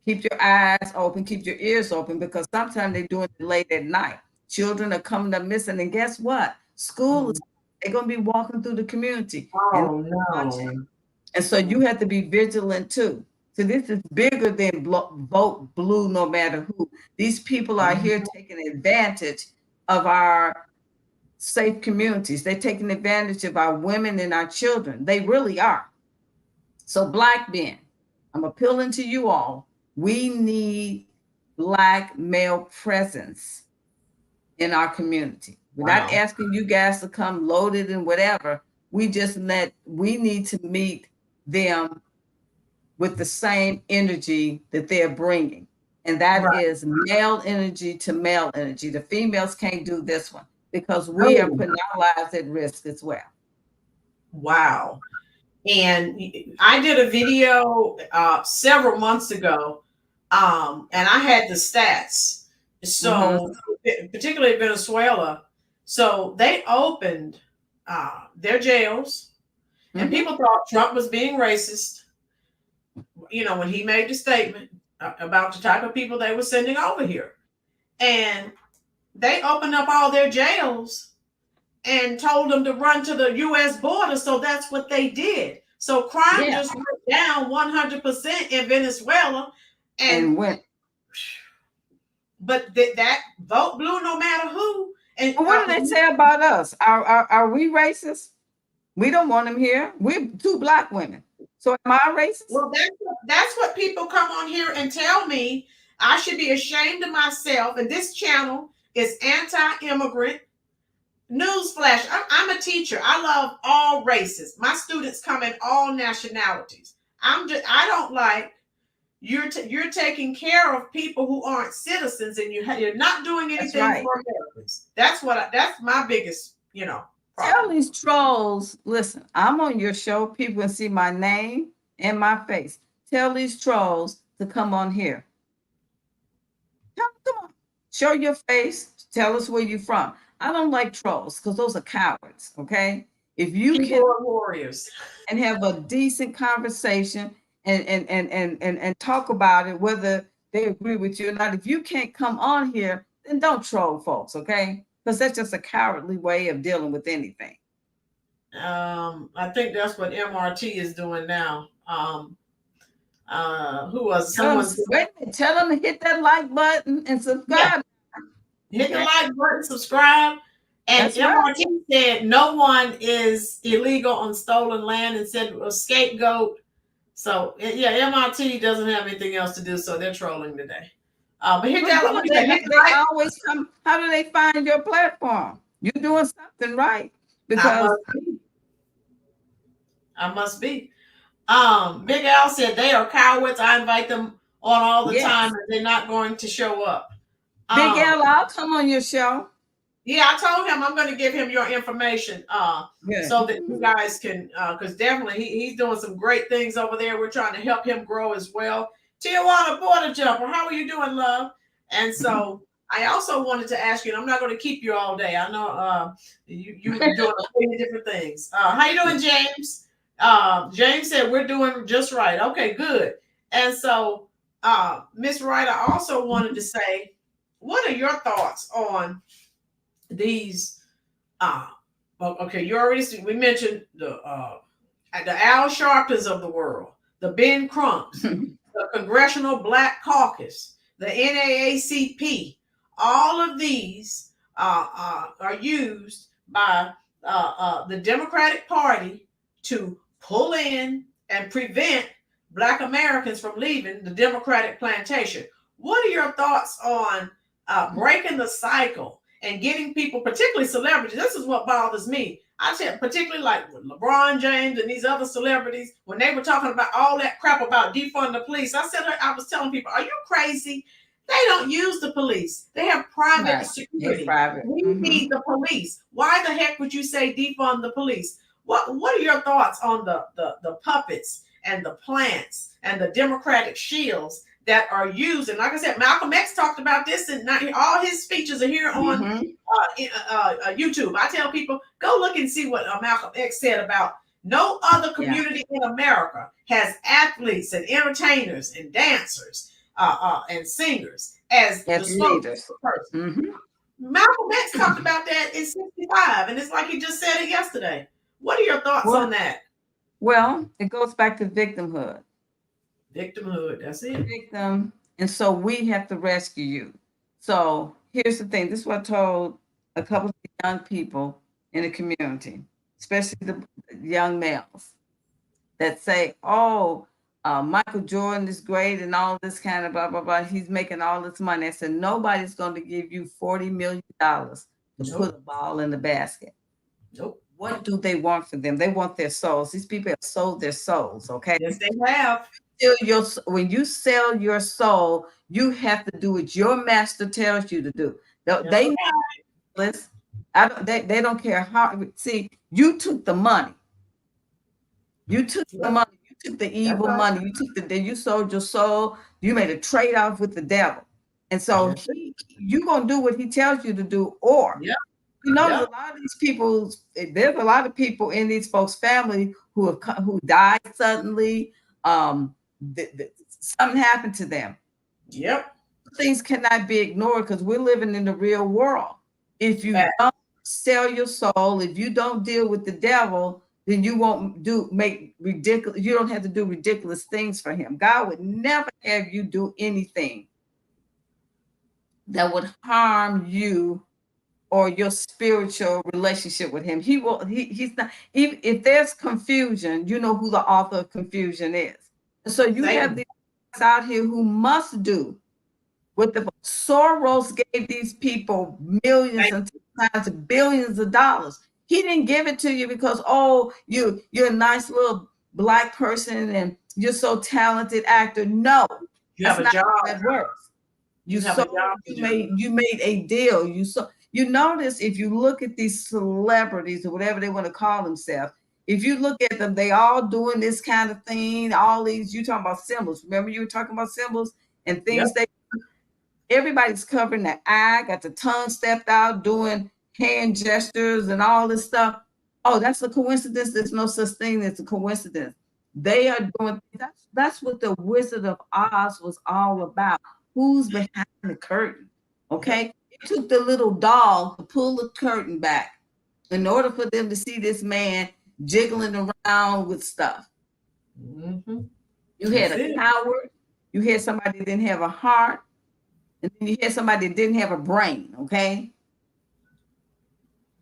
Keep your eyes open, keep your ears open, because sometimes they're doing it late at night. Children are coming up missing. And guess what? School is, they're going to be walking through the community. Oh, no. And so you have to be vigilant too. So this is bigger than vote blue no matter who. These people are here taking advantage of our safe communities. They're taking advantage of our women and our children. They really are. So Black men, I'm appealing to you all. We need Black male presence in our community. We're not asking you guys to come loaded and whatever. We need to meet them with the same energy that they're bringing. And that is male energy to male energy. The females can't do this one because we are putting our lives at risk as well. Wow. And I did a video several months ago, and I had the stats. So particularly Venezuela. So they opened their jails, and people thought Trump was being racist, when he made the statement about the type of people they were sending over here. And they opened up all their jails and told them to run to the U.S. border. So that's what they did. So crime just went down 100% in Venezuela. But that vote blue no matter who. And what do they say about us? Are we racist? We don't want them here. We're 2 Black women. So am I racist? Well, that's what people come on here and tell me. I should be ashamed of myself. And this channel is anti-immigrant. Newsflash, I'm a teacher. I love all races. My students come in all nationalities. I don't like you're taking care of people who aren't citizens, and you're not doing anything right. for Americans. That's that's my biggest, problem. Tell these trolls, listen, I'm on your show. People can see my name and my face. Tell these trolls to come on here. Come on, show your face. Tell us where you're from. I don't like trolls because those are cowards. Okay, if you can warriors and have a decent conversation and talk about it, whether they agree with you or not. If you can't come on here, then don't troll folks, okay? Because that's just a cowardly way of dealing with anything. I think that's what MRT is doing now. Who was someone? Tell them to hit that like button and subscribe. Yeah. Hit the like button, subscribe. And that's MRT said no one is illegal on stolen land and said a scapegoat. So yeah, MRT doesn't have anything else to do, so they're trolling today. But hit that. They always come. How do they find your platform? You're doing something right because I must be. Big Al said they are cowards. I invite them on all the time, and they're not going to show up. Big Al, I'll come on your show. Yeah, I told him I'm going to give him your information so that you guys can, because definitely he's doing some great things over there. We're trying to help him grow as well. Tijuana Border Jumper, how are you doing, love? And so I also wanted to ask you, and I'm not going to keep you all day. I know you're doing many different things. How you doing, James? James said we're doing just right. Okay, good. And so, Miss Wright, I also wanted to say, what are your thoughts on these? Okay, we mentioned the Al Sharptons of the world, the Ben Crumps, the Congressional Black Caucus, the NAACP. All of these are used by the Democratic Party to pull in and prevent Black Americans from leaving the Democratic plantation. What are your thoughts on breaking the cycle and getting people, particularly celebrities? This is what bothers me. I said, particularly like LeBron James and these other celebrities, when they were talking about all that crap about defund the police, I was telling people, are you crazy? They don't use the police. They have private security. We need the police. Why the heck would you say defund the police? What are your thoughts on the puppets and the plants and the Democratic shields that are used? And like I said, Malcolm X talked about this, and all his speeches are here on YouTube. I tell people, go look and see what Malcolm X said about no other community in America has athletes and entertainers and dancers and singers as the spokesperson. Malcolm X talked about that in '65, and it's like he just said it yesterday. What are your thoughts on that? Well, it goes back to victimhood. Victimhood, that's it. Victim. And so we have to rescue you. So here's the thing. This is what I told a couple of young people in the community, especially the young males, that say, oh, Michael Jordan is great and all this kind of blah, blah, blah. He's making all this money. I said, nobody's going to give you $40 million to put a ball in the basket. Nope. What do they want for them? They want their souls. These people have sold their souls, okay? Yes, they have. When you sell your soul, you have to do what your master tells you to do. They don't care how. See, you took the money. You took the money. You took the evil money. You sold your soul. You made a trade-off with the devil. And so you're going to do what he tells you to do, or a lot of these people, there's a lot of people in these folks' family who died suddenly. Something happened to them. Yep. Things cannot be ignored because we're living in the real world. If you don't sell your soul, if you don't deal with the devil, then you won't make ridiculous. You don't have to do ridiculous things for him. God would never have you do anything that would harm you or your spiritual relationship with him. He's not, even if there's confusion, you know who the author of confusion is. So you have these out here who must do what the Soros gave these people millions and sometimes billions of dollars. He didn't give it to you because, oh, you're a nice little Black person you're so talented actor. No, You that's have a not job. how that works. You have a job. You made a deal. You notice if you look at these celebrities or whatever they want to call themselves, if you look at them, they all doing this kind of thing. All these, you talking about symbols. Remember you were talking about symbols and things Yep. everybody's covering their eye, got the tongue stepped out, doing hand gestures and all this stuff. Oh, that's a coincidence. There's no such thing as a coincidence. They are doing that's what the Wizard of Oz was all about. Who's behind the curtain? Okay. It took the little doll to pull the curtain back in order for them to see this man jiggling around with stuff. Mm-hmm. You had a coward, you had somebody that didn't have a heart, and then you had somebody that didn't have a brain, okay?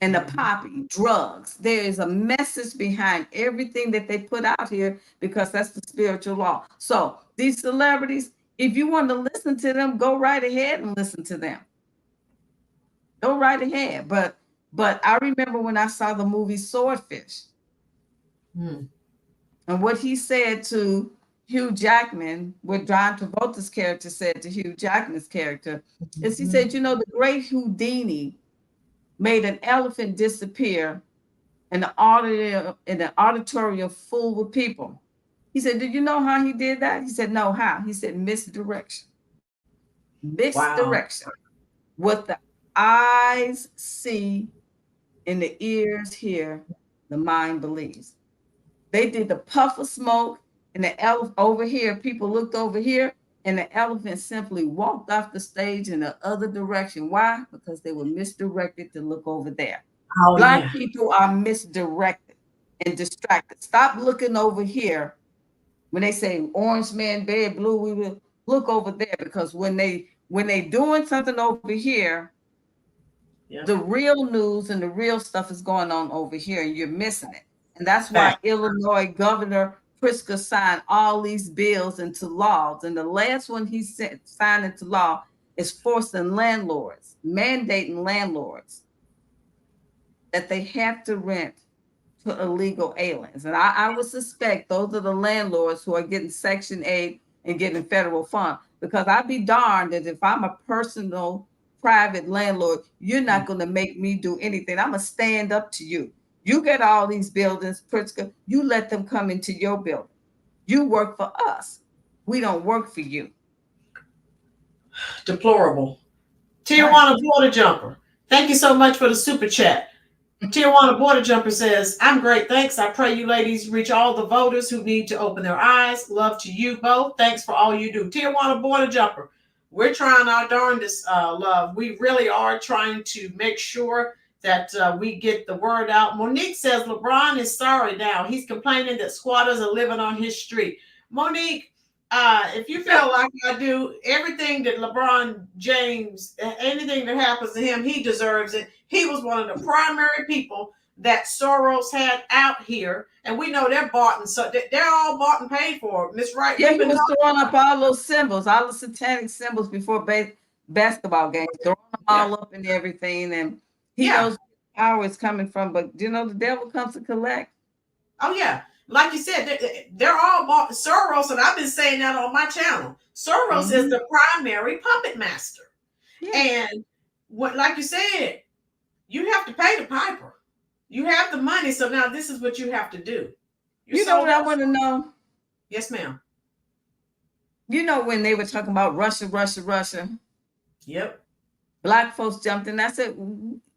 And the poppy, drugs. There is a message behind everything that they put out here because that's the spiritual law. So these celebrities, if you want to listen to them, go right ahead and listen to them. Go right ahead. But I remember when I saw the movie Swordfish, and what he said to Hugh Jackman, what John Travolta's character said to Hugh Jackman's character, is he said, you know, the great Houdini made an elephant disappear in an auditorium full with people. He said, did you know how he did that? He said, no, how? He said, misdirection. Misdirection. Wow. What the eyes see and the ears hear, the mind believes. They did the puff of smoke and the elephant over here. People looked over here and the elephant simply walked off the stage in the other direction. Why? Because they were misdirected to look over there. Oh, Black people are misdirected and distracted. Stop looking over here. When they say orange man, red, blue, we will look over there because when they doing something over here, the real news and the real stuff is going on over here and you're missing it. And that's why Illinois Governor Pritzker signed all these bills into laws. And the last one he signed into law is forcing landlords, mandating landlords that they have to rent to illegal aliens. And I would suspect those are the landlords who are getting Section 8 and getting federal funds. Because I'd be darned that if I'm a personal private landlord, you're not going to make me do anything. I'm going to stand up to you. You get all these buildings, Pritzker, you let them come into your building. You work for us. We don't work for you. Deplorable. Tijuana Border Jumper, thank you so much for the super chat. Tijuana Border Jumper says, I'm great, thanks. I pray you ladies reach all the voters who need to open their eyes. Love to you both. Thanks for all you do. Tijuana Border Jumper, we're trying our darndest, love. We really are trying to make sure that we get the word out. Monique says LeBron is sorry now. He's complaining that squatters are living on his street. Monique, if you feel like I do, everything that LeBron James, anything that happens to him, he deserves it. He was one of the primary people that Soros had out here, and we know they're bought and so they're all bought and paid for. Miss Wright, yeah, he was throwing up all those symbols, all the satanic symbols before basketball games, throwing them all up and everything, and he knows where power is coming from. But you know, the devil comes to collect. Oh yeah. Like you said, they're all bought. Soros, and I've been saying that on my channel. Soros is the primary puppet master. And what, like you said, you have to pay the piper. You have the money, so now this is what you have to do. You know what I want to know? Yes, ma'am. You know when they were talking about Russia. Yep. Black folks jumped in. I said,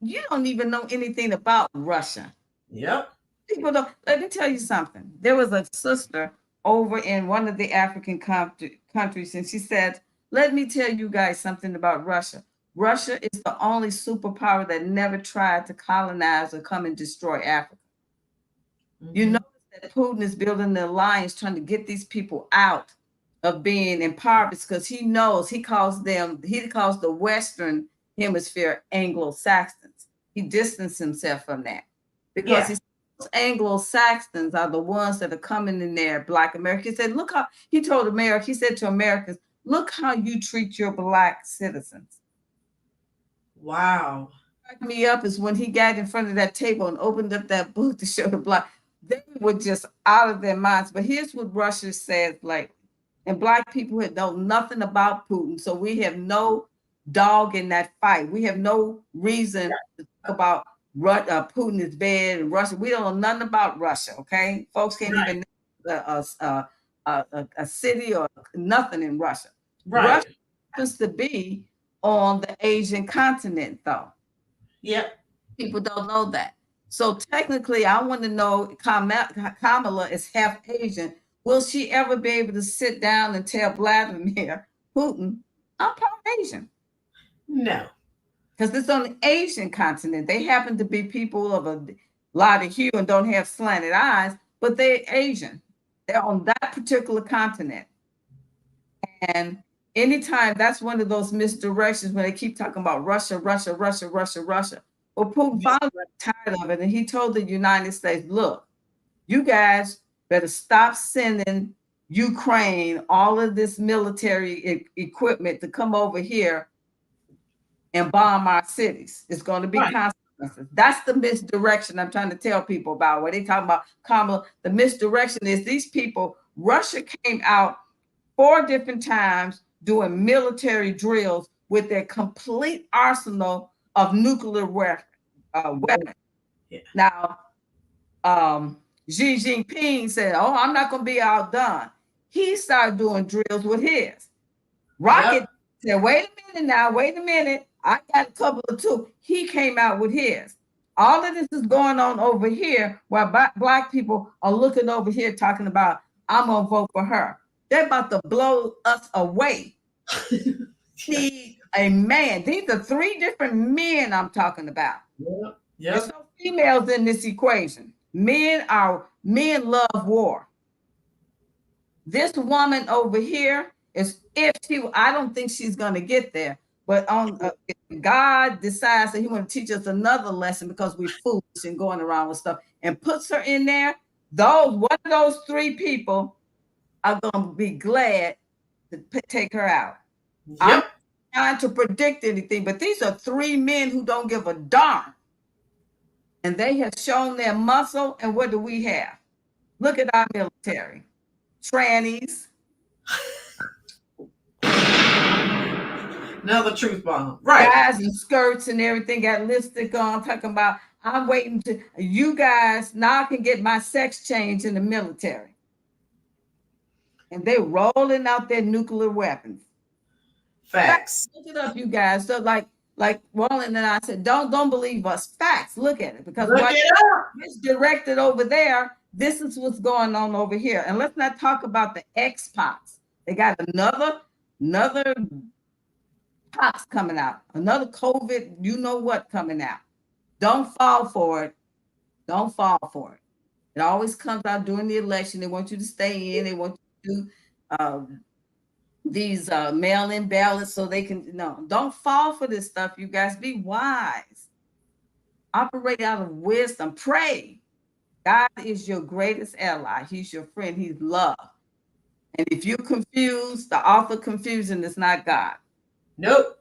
you don't even know anything about Russia. Yep. People don't. Let me tell you something. There was a sister over in one of the African countries, and she said, let me tell you guys something about Russia. Russia is the only superpower that never tried to colonize or come and destroy Africa. You know that Putin is building the alliance trying to get these people out of being impoverished because he knows he calls the Western hemisphere Anglo-Saxons. He distanced himself from that because he's Anglo-Saxons are the ones that are coming in there. Black Americans. He said, look how he said to Americans, look how you treat your Black citizens. Wow. What cracked me up is when he got in front of that table and opened up that book to show the Black. they were just out of their minds. But here's what Russia says, like, and Black people had know nothing about Putin, so we have no dog in that fight. We have no reason to talk about Putin is bad and Russia. We don't know nothing about Russia. Okay, folks can't even name a city or nothing in Russia. Russia happens to be on the Asian continent, though. Yep. People don't know that. So technically, I want to know, Kamala is half Asian. Will she ever be able to sit down and tell Vladimir Putin, I'm part Asian? No. Because it's on the Asian continent. They happen to be people of a lot of hue and don't have slanted eyes, but they're Asian. They're on that particular continent. And anytime, that's one of those misdirections when they keep talking about Russia, Russia, Russia, Russia, Russia. Well, Putin finally got tired of it, and he told the United States, look, you guys better stop sending Ukraine all of this military equipment to come over here and bomb our cities. It's going to be consequences. That's the misdirection I'm trying to tell people about. What they talking about, Kamala, the misdirection is these people, Russia came out 4 different times doing military drills with their complete arsenal of nuclear weapons. Now, Xi Jinping said, oh, I'm not going to be outdone. He started doing drills with his. Rocket said, wait a minute. I got a couple of too. He came out with his. All of this is going on over here while Black people are looking over here talking about, I'm going to vote for her. They're about to blow us away. Need a man. These are 3 different men I'm talking about. There's no females in this equation. Men love war. This woman over here is, I don't think she's going to get there, but if God decides that he want to teach us another lesson because we're foolish and going around with stuff and puts her in there, one of those 3 people are going to be glad to take her out. I'm not trying to predict anything, but these are 3 men who don't give a darn. And they have shown their muscle. And what do we have? Look at our military. Trannies. Another truth bomb. Right. Guys in skirts and everything, got lipstick on, talking about, I'm waiting to, you guys, now I can get my sex change in the military. And they're rolling out their nuclear weapons. Facts. Look it up, you guys. So like Roland and I said, don't believe us. Facts. Look at it. Because what is directed over there, this is what's going on over here. And let's not talk about the X-Pox. They got another pox coming out. Another COVID, you know what, coming out. Don't fall for it. Don't fall for it. It always comes out during the election. They want you to stay in. They want you to do these mail-in ballots so they can, don't fall for this stuff, you guys. Be wise. Operate out of wisdom. Pray. God is your greatest ally. He's your friend. He's love. And if you're confused, the author of confusion is not God. Nope.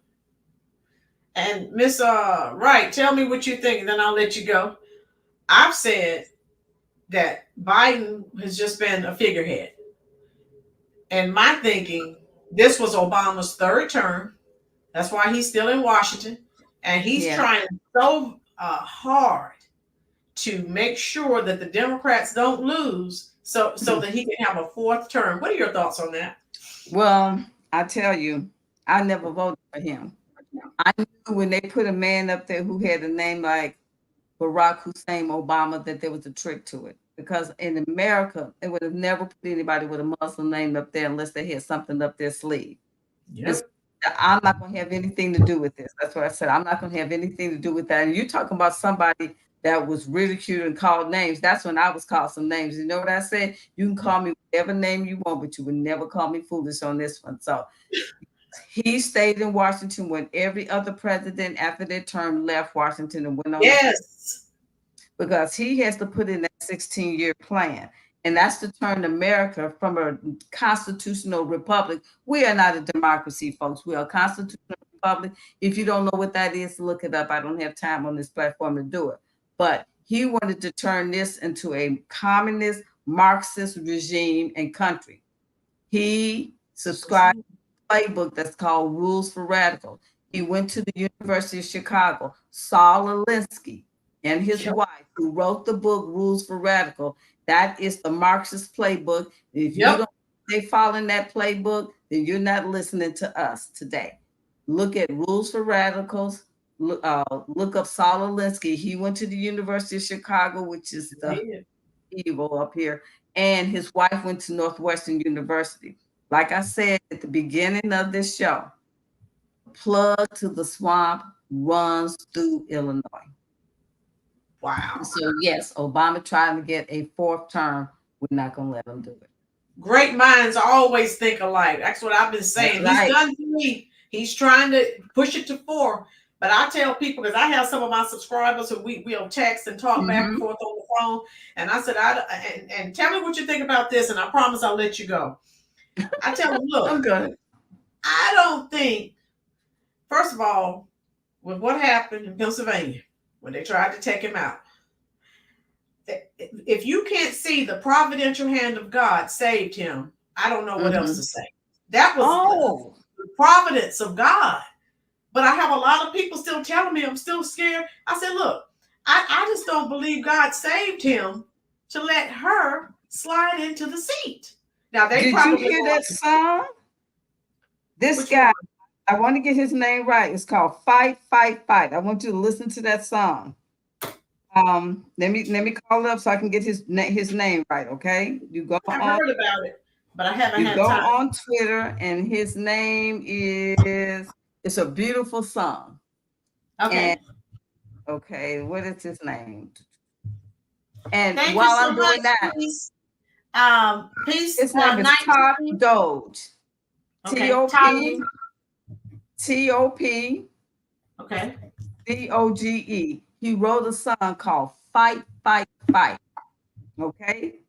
And Miss Wright, tell me what you think, and then I'll let you go. I've said that Biden has just been a figurehead. And my thinking, this was Obama's 3rd term. That's why he's still in Washington. And he's trying so hard to make sure that the Democrats don't lose so that he can have a 4th term. What are your thoughts on that? Well, I tell you, I never voted for him. I knew when they put a man up there who had a name like Barack Hussein Obama that there was a trick to it. Because in America, they would have never put anybody with a Muslim name up there unless they had something up their sleeve. Yep. I'm not going to have anything to do with this. That's what I said. I'm not going to have anything to do with that. And you're talking about somebody that was ridiculed and called names. That's when I was called some names. You know what I said? You can call me whatever name you want, but you would never call me foolish on this one. So he stayed in Washington when every other president after their term left Washington and went on. Yes. Because he has to put in that 16-year plan. And that's to turn America from a constitutional republic. We are not a democracy, folks. We are a constitutional republic. If you don't know what that is, look it up. I don't have time on this platform to do it. But He wanted to turn this into a communist Marxist regime and country. He subscribed to a playbook that's called Rules for Radical. He went to the University of Chicago. Saul Alinsky and his wife, who wrote the book Rules for Radical, that is the Marxist playbook. If you don't they following that playbook, then you're not listening to us today. Look at Rules for Radicals. Look up Saul Alinsky. He went to the University of Chicago, which is the evil up here, and his wife went to Northwestern University. Like I said at the beginning of this show, plug to the swamp runs through Illinois. Wow. So yes, Obama trying to get a 4th term. We're not going to let him do it. Great minds always think alike. That's what I've been saying. He's done 3. He's trying to push it to 4. But I tell people, because I have some of my subscribers who we'll text and talk back and forth on the phone. And I said, and tell me what you think about this. And I promise I'll let you go. I tell them, look, I'm good. I don't think, first of all, with what happened in Pennsylvania, when they tried to take him out, if you can't see the providential hand of God saved him, I don't know what else to say. That was the providence of God. But I have a lot of people still telling me I'm still scared. I said, look, I just don't believe God saved him to let her slide into the seat. Now, Did you hear that song? This guy, I want to get his name right. It's called Fight, Fight, Fight. I want you to listen to that song. Let me call it up so I can get his name right, okay? You go I've heard about it, but I haven't had time. You go on Twitter, and his name is, it's a beautiful song. Okay. And, okay, what is his name? And thank while you so I'm doing much, that, peace. His name is Top Doge. Okay. T-O-P. Okay. D-O-G-E. He wrote a song called Fight, Fight, Fight. Okay?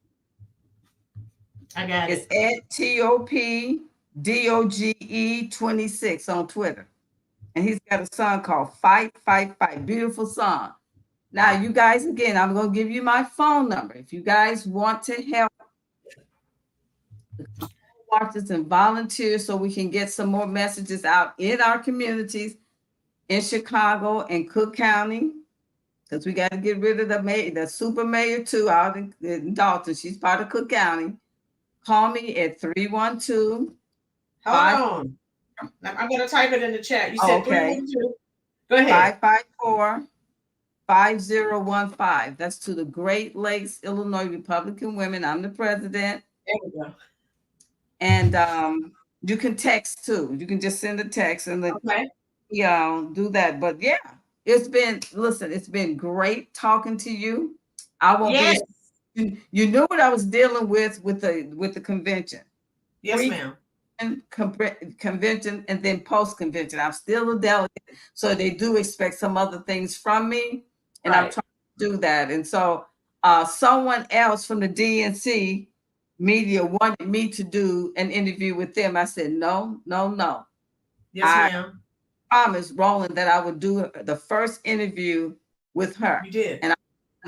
I got it. It's at T-O-P-D-O-G-E 26 on Twitter. And he's got a song called Fight, Fight, Fight. Beautiful song. Now, you guys, again, I'm going to give you my phone number. If you guys want to help watchers and volunteers so we can get some more messages out in our communities in Chicago and Cook County, because we got to get rid of the super mayor too out in Dalton. She's part of Cook County. Call me at 312. Hold on. I'm going to type it in the chat. You said 312. Go ahead. 554-5015. That's to the Great Lakes, Illinois Republican Women. I'm the president. There we go. And you can text too. You can just send a text and do that. But yeah, it's been great talking to you. I won't be. You knew what I was dealing with the convention. Yes, ma'am. Convention and then post-convention. I'm still a delegate, so they do expect some other things from me, and I'm trying to do that. And so someone else from the DNC media wanted me to do an interview with them. I said, no. Yes, ma'am. I promised Roland that I would do the first interview with her. You did. And I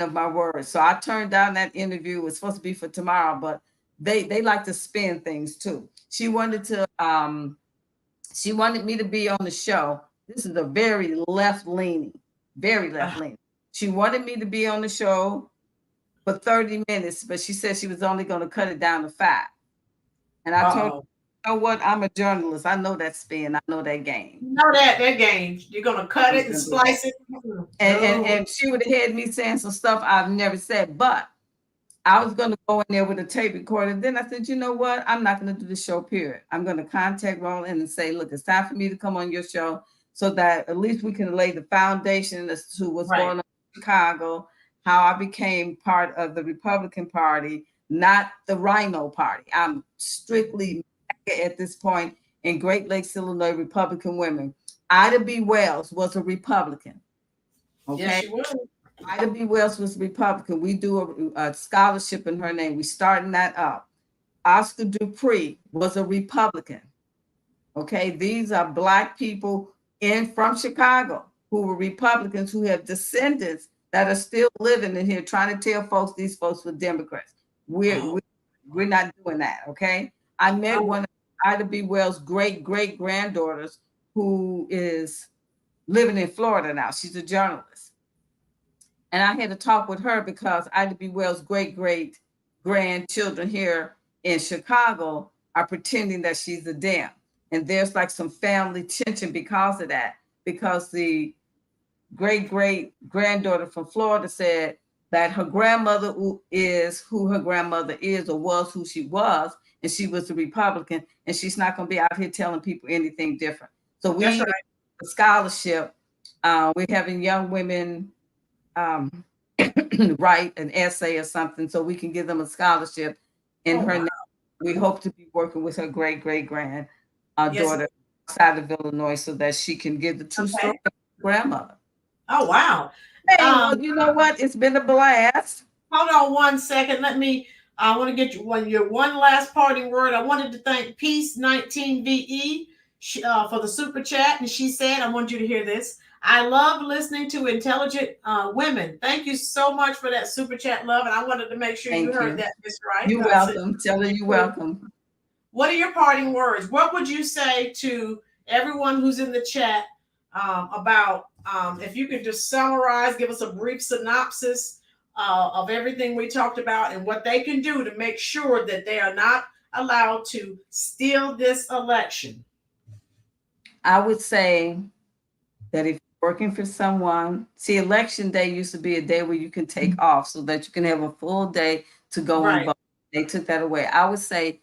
of my word. So I turned down that interview. It was supposed to be for tomorrow, but they like to spin things too. She wanted me to be on the show. This is a very left-leaning. She wanted me to be on the show for 30 minutes, but she said she was only going to cut it down to 5. And I told her, you know what? I'm a journalist. I know that spin. I know that game. You know that game. You're going to cut it and slice it. And she would have had me saying some stuff I've never said, but I was going to go in there with a tape recorder. Then I said, you know what? I'm not going to do the show, period. I'm going to contact Roland and say, look, it's time for me to come on your show so that at least we can lay the foundation as to what's going on in Chicago, how I became part of the Republican Party, not the Rhino Party. I'm strictly at this point in Great Lakes, Illinois, Republican women. Ida B. Wells was a Republican. Okay. Yes, she was. Ida B. Wells was Republican. We do a scholarship in her name. We starting that up. Oscar Dupree was a Republican. Okay, these are Black people from Chicago who were Republicans who have descendants that are still living in here trying to tell folks these folks were Democrats. We're not doing that, okay? I met one of Ida B. Wells' great-great-granddaughters who is living in Florida now. She's a journalist. And I had to talk with her because Ida B. Wells' great-great-grandchildren here in Chicago are pretending that she's a Dem. And there's like some family tension because of that, because the great-great-granddaughter from Florida said that her grandmother is who her grandmother is or was who she was, and she was a Republican, and she's not going to be out here telling people anything different. So we have a scholarship. We're having young women write an essay or something so we can give them a scholarship in her name. We hope to be working with her great-great-grand daughter outside of Illinois so that she can give the true story of her grandmother. Oh, wow. Hey, well, you know what? It's been a blast. Hold on 1 second. I want to get your one last parting word. I wanted to thank Peace 19VE for the super chat. And she said, I want you to hear this. I love listening to intelligent women. Thank you so much for that super chat, love. And I wanted to make sure you heard that, Miss Wright. You're welcome. Tell her you're welcome. What are your parting words? What would you say to everyone who's in the chat about, if you could just summarize, give us a brief synopsis of everything we talked about and what they can do to make sure that they are not allowed to steal this election? I would say that if you're working for someone, see, election day used to be a day where you can take off so that you can have a full day to go and vote. They took that away. I would say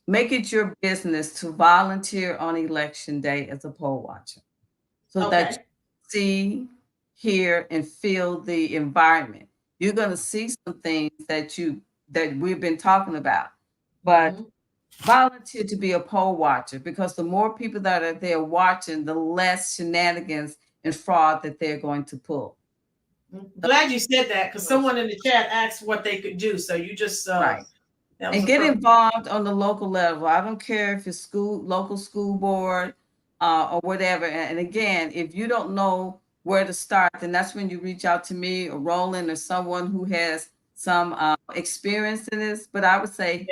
make it your business to volunteer on election day as a poll watcher so that you see, hear, and feel the environment. You're going to see some things that we've been talking about, but volunteer to be a poll watcher, because the more people that are there watching, the less shenanigans and fraud that they're going to pull. Glad you said that, because someone in the chat asked what they could do. So you just and get involved on the local level. I don't care if it's local school board or whatever. And again, if you don't know where to start, then that's when you reach out to me or Roland or someone who has some experience in this. But I would say,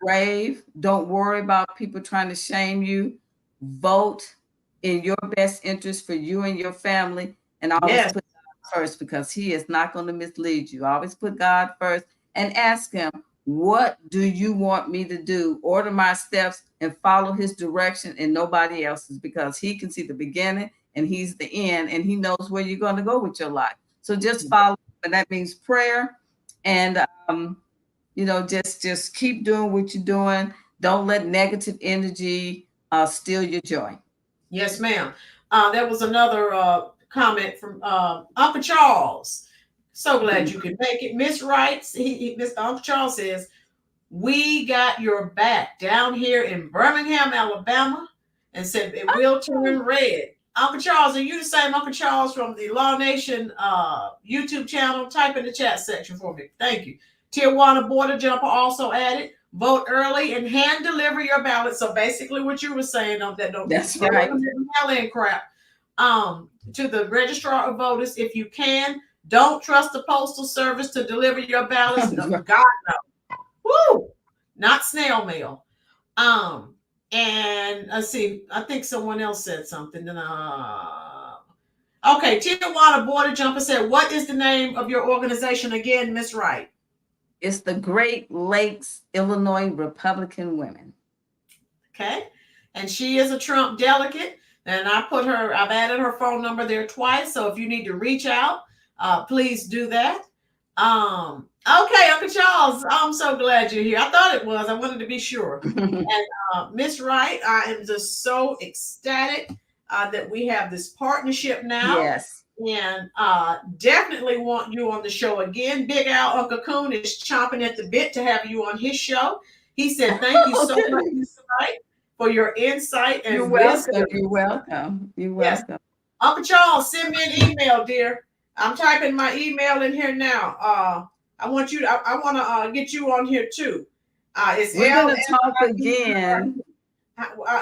brave. Don't worry about people trying to shame you. Vote in your best interest for you and your family. And always put God first, because he is not going to mislead you. Always put God first and ask him, what do you want me to do? Order my steps and follow his direction and nobody else's, because he can see the beginning and he's the end, and he knows where you're going to go with your life. So just follow. And that means prayer. And, just keep doing what you're doing. Don't let negative energy steal your joy. Yes, ma'am. There was another comment from Uncle Charles. So glad you could make it. Miss Wright, Uncle Charles says, we got your back down here in Birmingham, Alabama, and said it will turn red. Uncle Charles, are you the same Uncle Charles from the Law Nation YouTube channel? Type in the chat section for me. Thank you. Tijuana Border Jumper also added, vote early and hand deliver your ballot. So basically what you were saying, that's right. Mail-in crap. To the registrar of voters, if you can, don't trust the postal service to deliver your ballots. No, God no. Woo! Not snail mail. And let's see, I think someone else said something. Okay, Tijuana Border Jumper said, what is the name of your organization again, Miss Wright? It's the Great Lakes, Illinois Republican Women. Okay. And she is a Trump delegate. And I've added her phone number there twice. So if you need to reach out, please do that. Okay, Uncle Charles, I'm so glad you're here. I thought it was. I wanted to be sure. And Miss Wright, I am just so ecstatic that we have this partnership now. Yes. And definitely want you on the show again. Big Al Uncle Coon is chomping at the bit to have you on his show. He said, thank you so much, Miss Wright, for your insight and wisdom. You're welcome. You're welcome. Uncle Charles, send me an email, dear. I'm typing my email in here now. I want to get you on here too. We're going to talk again.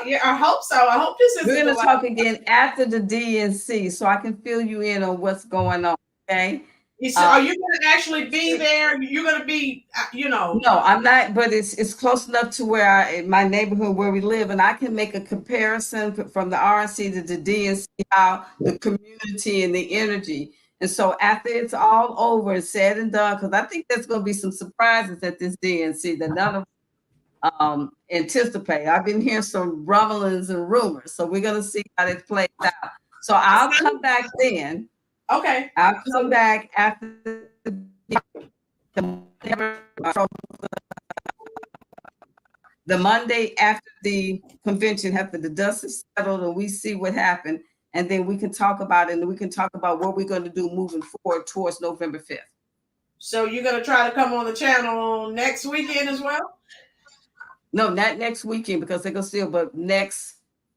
Yeah, I hope so. I hope this We're isn't going the to last. talk again after the DNC so I can fill you in on what's going on. Okay. Are you going to actually be there? You're going to be, No, I'm not, but it's close enough to where my neighborhood where we live, and I can make a comparison from the RNC to the DNC, how the community and the energy. And so after it's all over and said and done, because I think there's going to be some surprises at this DNC that none of anticipate. I've been hearing some rumblings and rumors, so we're going to see how this plays out. So I'll come back then. Okay. I'll come back after the Monday after the convention, after the dust is settled and we see what happened, and then we can talk about it, and we can talk about what we're going to do moving forward towards November 5th. So you're going to try to come on the channel next weekend as well? No, not next weekend because they're going to still, but next,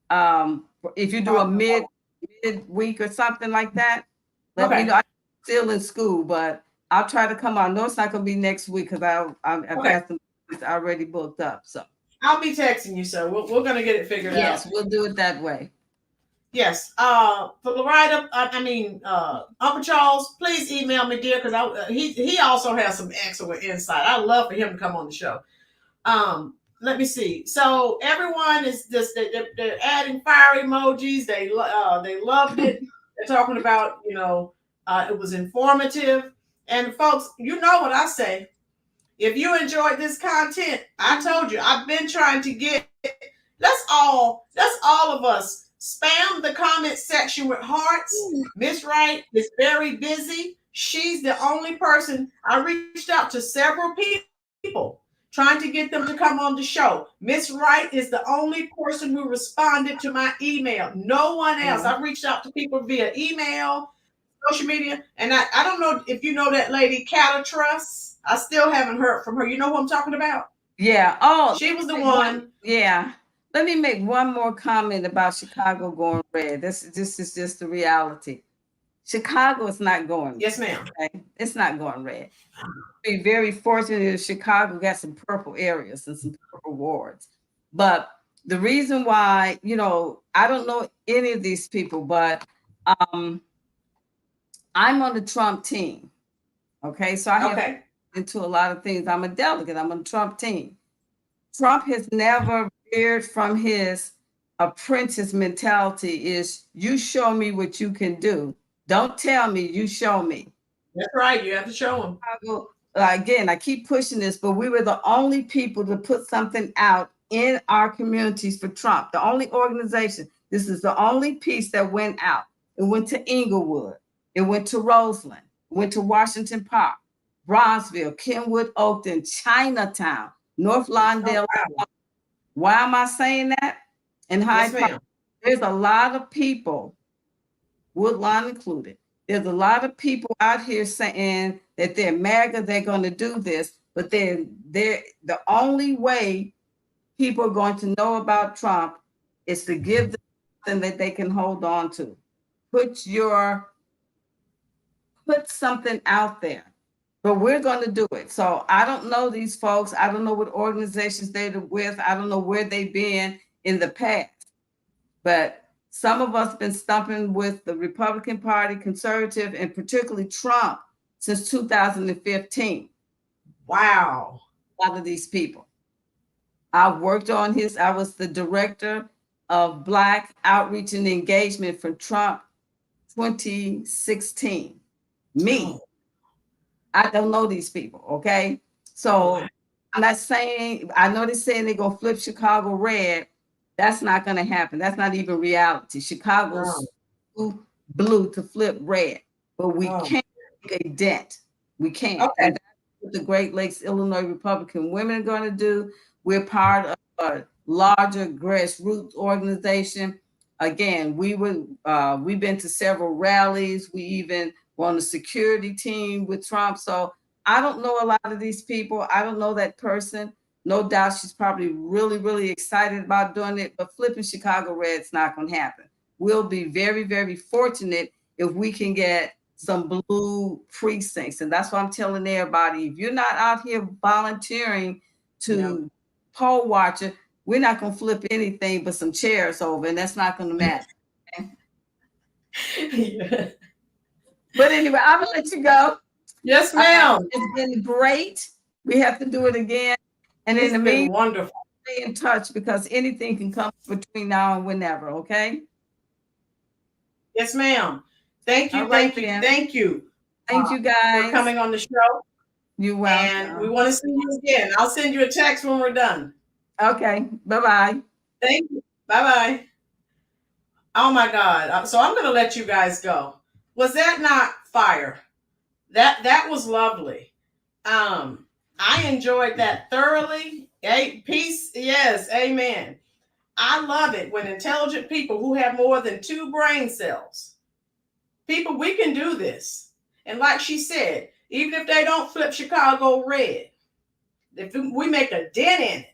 if you do a mid-week or something like that, let me know. I'm still in school, but I'll try to come on. No, it's not going to be next week because I've got some things already booked up. So I'll be texting you, so we're going to get it figured out. Yes, we'll do it that way. Yes. For Lorida, Uncle Charles, please email me, dear, because he also has some excellent insight. I'd love for him to come on the show. Let me see. So everyone is just they're adding fire emojis. They loved it. They're talking about it was informative. And folks, you know what I say. If you enjoyed this content, I told you I've been trying to get. Let's all of us spam the comment section with hearts. Miss Wright is very busy. She's the only person. I reached out to several people trying to get them to come on the show. Miss Wright is the only person who responded to my email. No one else. I've reached out to people via email, social media, and I don't know if you know that lady, Catatrust. I still haven't heard from her. You know who I'm talking about? Yeah. Oh, she was the one. Yeah. Let me make one more comment about Chicago going red. This is just the reality. Chicago is not going red. Yes, ma'am. Okay? It's not going red. Be very fortunate if Chicago got some purple areas and some purple wards. But the reason why, I don't know any of these people, but I'm on the Trump team. Okay. So I have into a lot of things. I'm a delegate. I'm on the Trump team. Trump has never veered from his apprentice mentality is you show me what you can do. Don't tell me, you show me. That's right. You have to show them. Again, I keep pushing this, but we were the only people to put something out in our communities for Trump. The only organization. This is the only piece that went out. It went to Inglewood. It went to Roseland. It went to Washington Park, Bronzeville, Kenwood, Oakton, Chinatown, North Lawndale. Oh, wow. Why am I saying that? And Hyde Park, there's a lot of people, Woodlawn included. There's a lot of people out here saying that they're MAGA, they're going to do this, but they're the only way people are going to know about Trump is to give them something that they can hold on to. Put something out there. But we're going to do it. So I don't know these folks. I don't know what organizations they're with. I don't know where they've been in the past. But some of us have been stumping with the Republican Party, conservative, and particularly Trump since 2015. Wow. A lot of these people. I worked on I was the director of Black Outreach and Engagement for Trump 2016. Me. I don't know these people, okay? So I'm not saying, I know they're saying they're going to flip Chicago red. That's not going to happen. That's not even reality. Chicago's too blue to flip red, but we can't make a dent. We can't. Okay. And that's what the Great Lakes, Illinois Republican women are going to do. We're part of a larger grassroots organization. Again, we've been to several rallies. We even on the security team with Trump. So I don't know a lot of these people. I don't know that person. No doubt she's probably really, really excited about doing it, but flipping Chicago red's not going to happen. We'll be very, very fortunate if we can get some blue precincts. And that's why I'm telling everybody, if you're not out here volunteering to poll watcher, we're not going to flip anything but some chairs over, and that's not going to matter. Yeah. But anyway, I'm going to let you go. Yes, ma'am. It's been great. We have to do it again. And It's in the been meantime, wonderful. stay in touch because anything can come between now and whenever, okay? Yes, ma'am. Thank you, Right, thank you, then. thank you. Thank you, guys. For coming on the show. You're welcome. And we want to see you again. I'll send you a text when we're done. Okay. Bye-bye. Thank you. Bye-bye. Oh my God. So I'm going to let you guys go. Was that not fire? That was lovely. I enjoyed that thoroughly. Hey, peace. Yes. Amen. I love it when intelligent people who have more than 2 brain cells, people, we can do this. And like she said, even if they don't flip Chicago red, if we make a dent in it,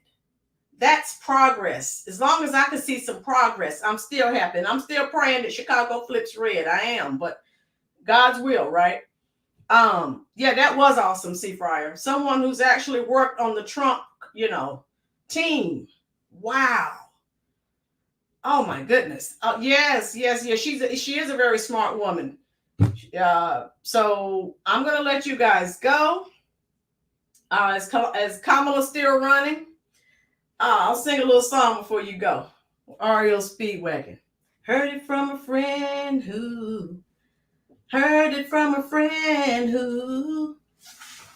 that's progress. As long as I can see some progress, I'm still happy. And I'm still praying that Chicago flips red. I am, but God's will, right? Yeah, that was awesome, C. Fryer. Someone who's actually worked on the Trump, team. Wow. Oh my goodness. Yes. She is a very smart woman. So I'm gonna let you guys go. As Kamala's still running, I'll sing a little song before you go. REO Speedwagon. Heard it from a friend who heard it from a friend who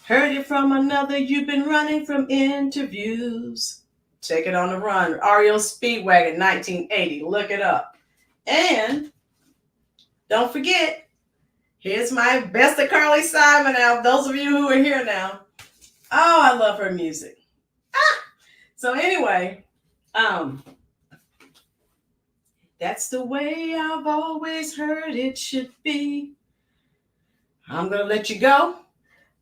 heard it from another. You've been running from interviews. Take it on the run. REO Speedwagon 1980. Look it up. And don't forget, here's my Best of Carly Simon album. Those of you who are here now. Oh, I love her music. So anyway, that's the way I've always heard it should be. I'm going to let you go.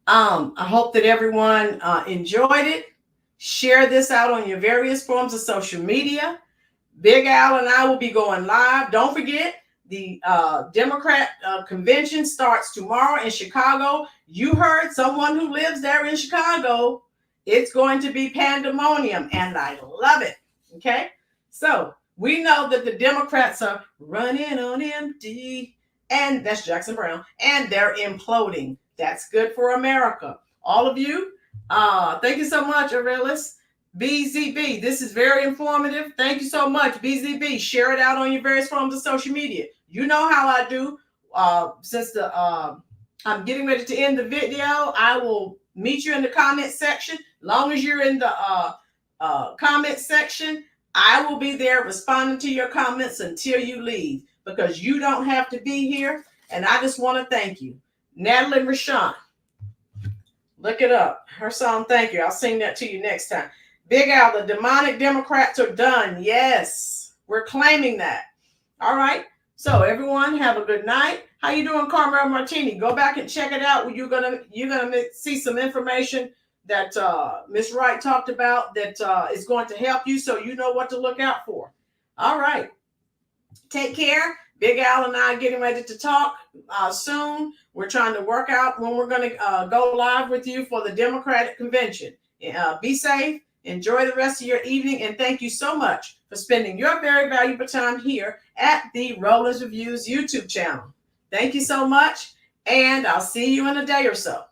I hope that everyone enjoyed it. Share this out on your various forms of social media. Big Al and I will be going live. Don't forget, the Democrat convention starts tomorrow in Chicago. You heard someone who lives there in Chicago. It's going to be pandemonium, and I love it. Okay? So we know that the Democrats are running on empty, and that's Jackson Brown, and they're imploding. That's good for America. All of you, thank you so much, Aurelis. BZB, this is very informative. Thank you so much, BZB. Share it out on your various forms of social media. You know how I do. Since I'm getting ready to end the video, I will meet you in the comment section. Long as you're in the comment section, I will be there responding to your comments until you leave, because you don't have to be here. And I just want to thank you. Natalie Rashawn, look it up. Her song, Thank You. I'll sing that to you next time. Big Al, the demonic Democrats are done. Yes, we're claiming that. All right. So everyone, have a good night. How you doing, Carmel Martini? Go back and check it out. You're gonna see some information that Miss Wright talked about that is going to help you, so you know what to look out for. All right. Take care. Big Al and I are getting ready to talk soon. We're trying to work out when we're going to go live with you for the Democratic Convention. Be safe. Enjoy the rest of your evening. And thank you so much for spending your very valuable time here at the Rollers Reviews YouTube channel. Thank you so much. And I'll see you in a day or so.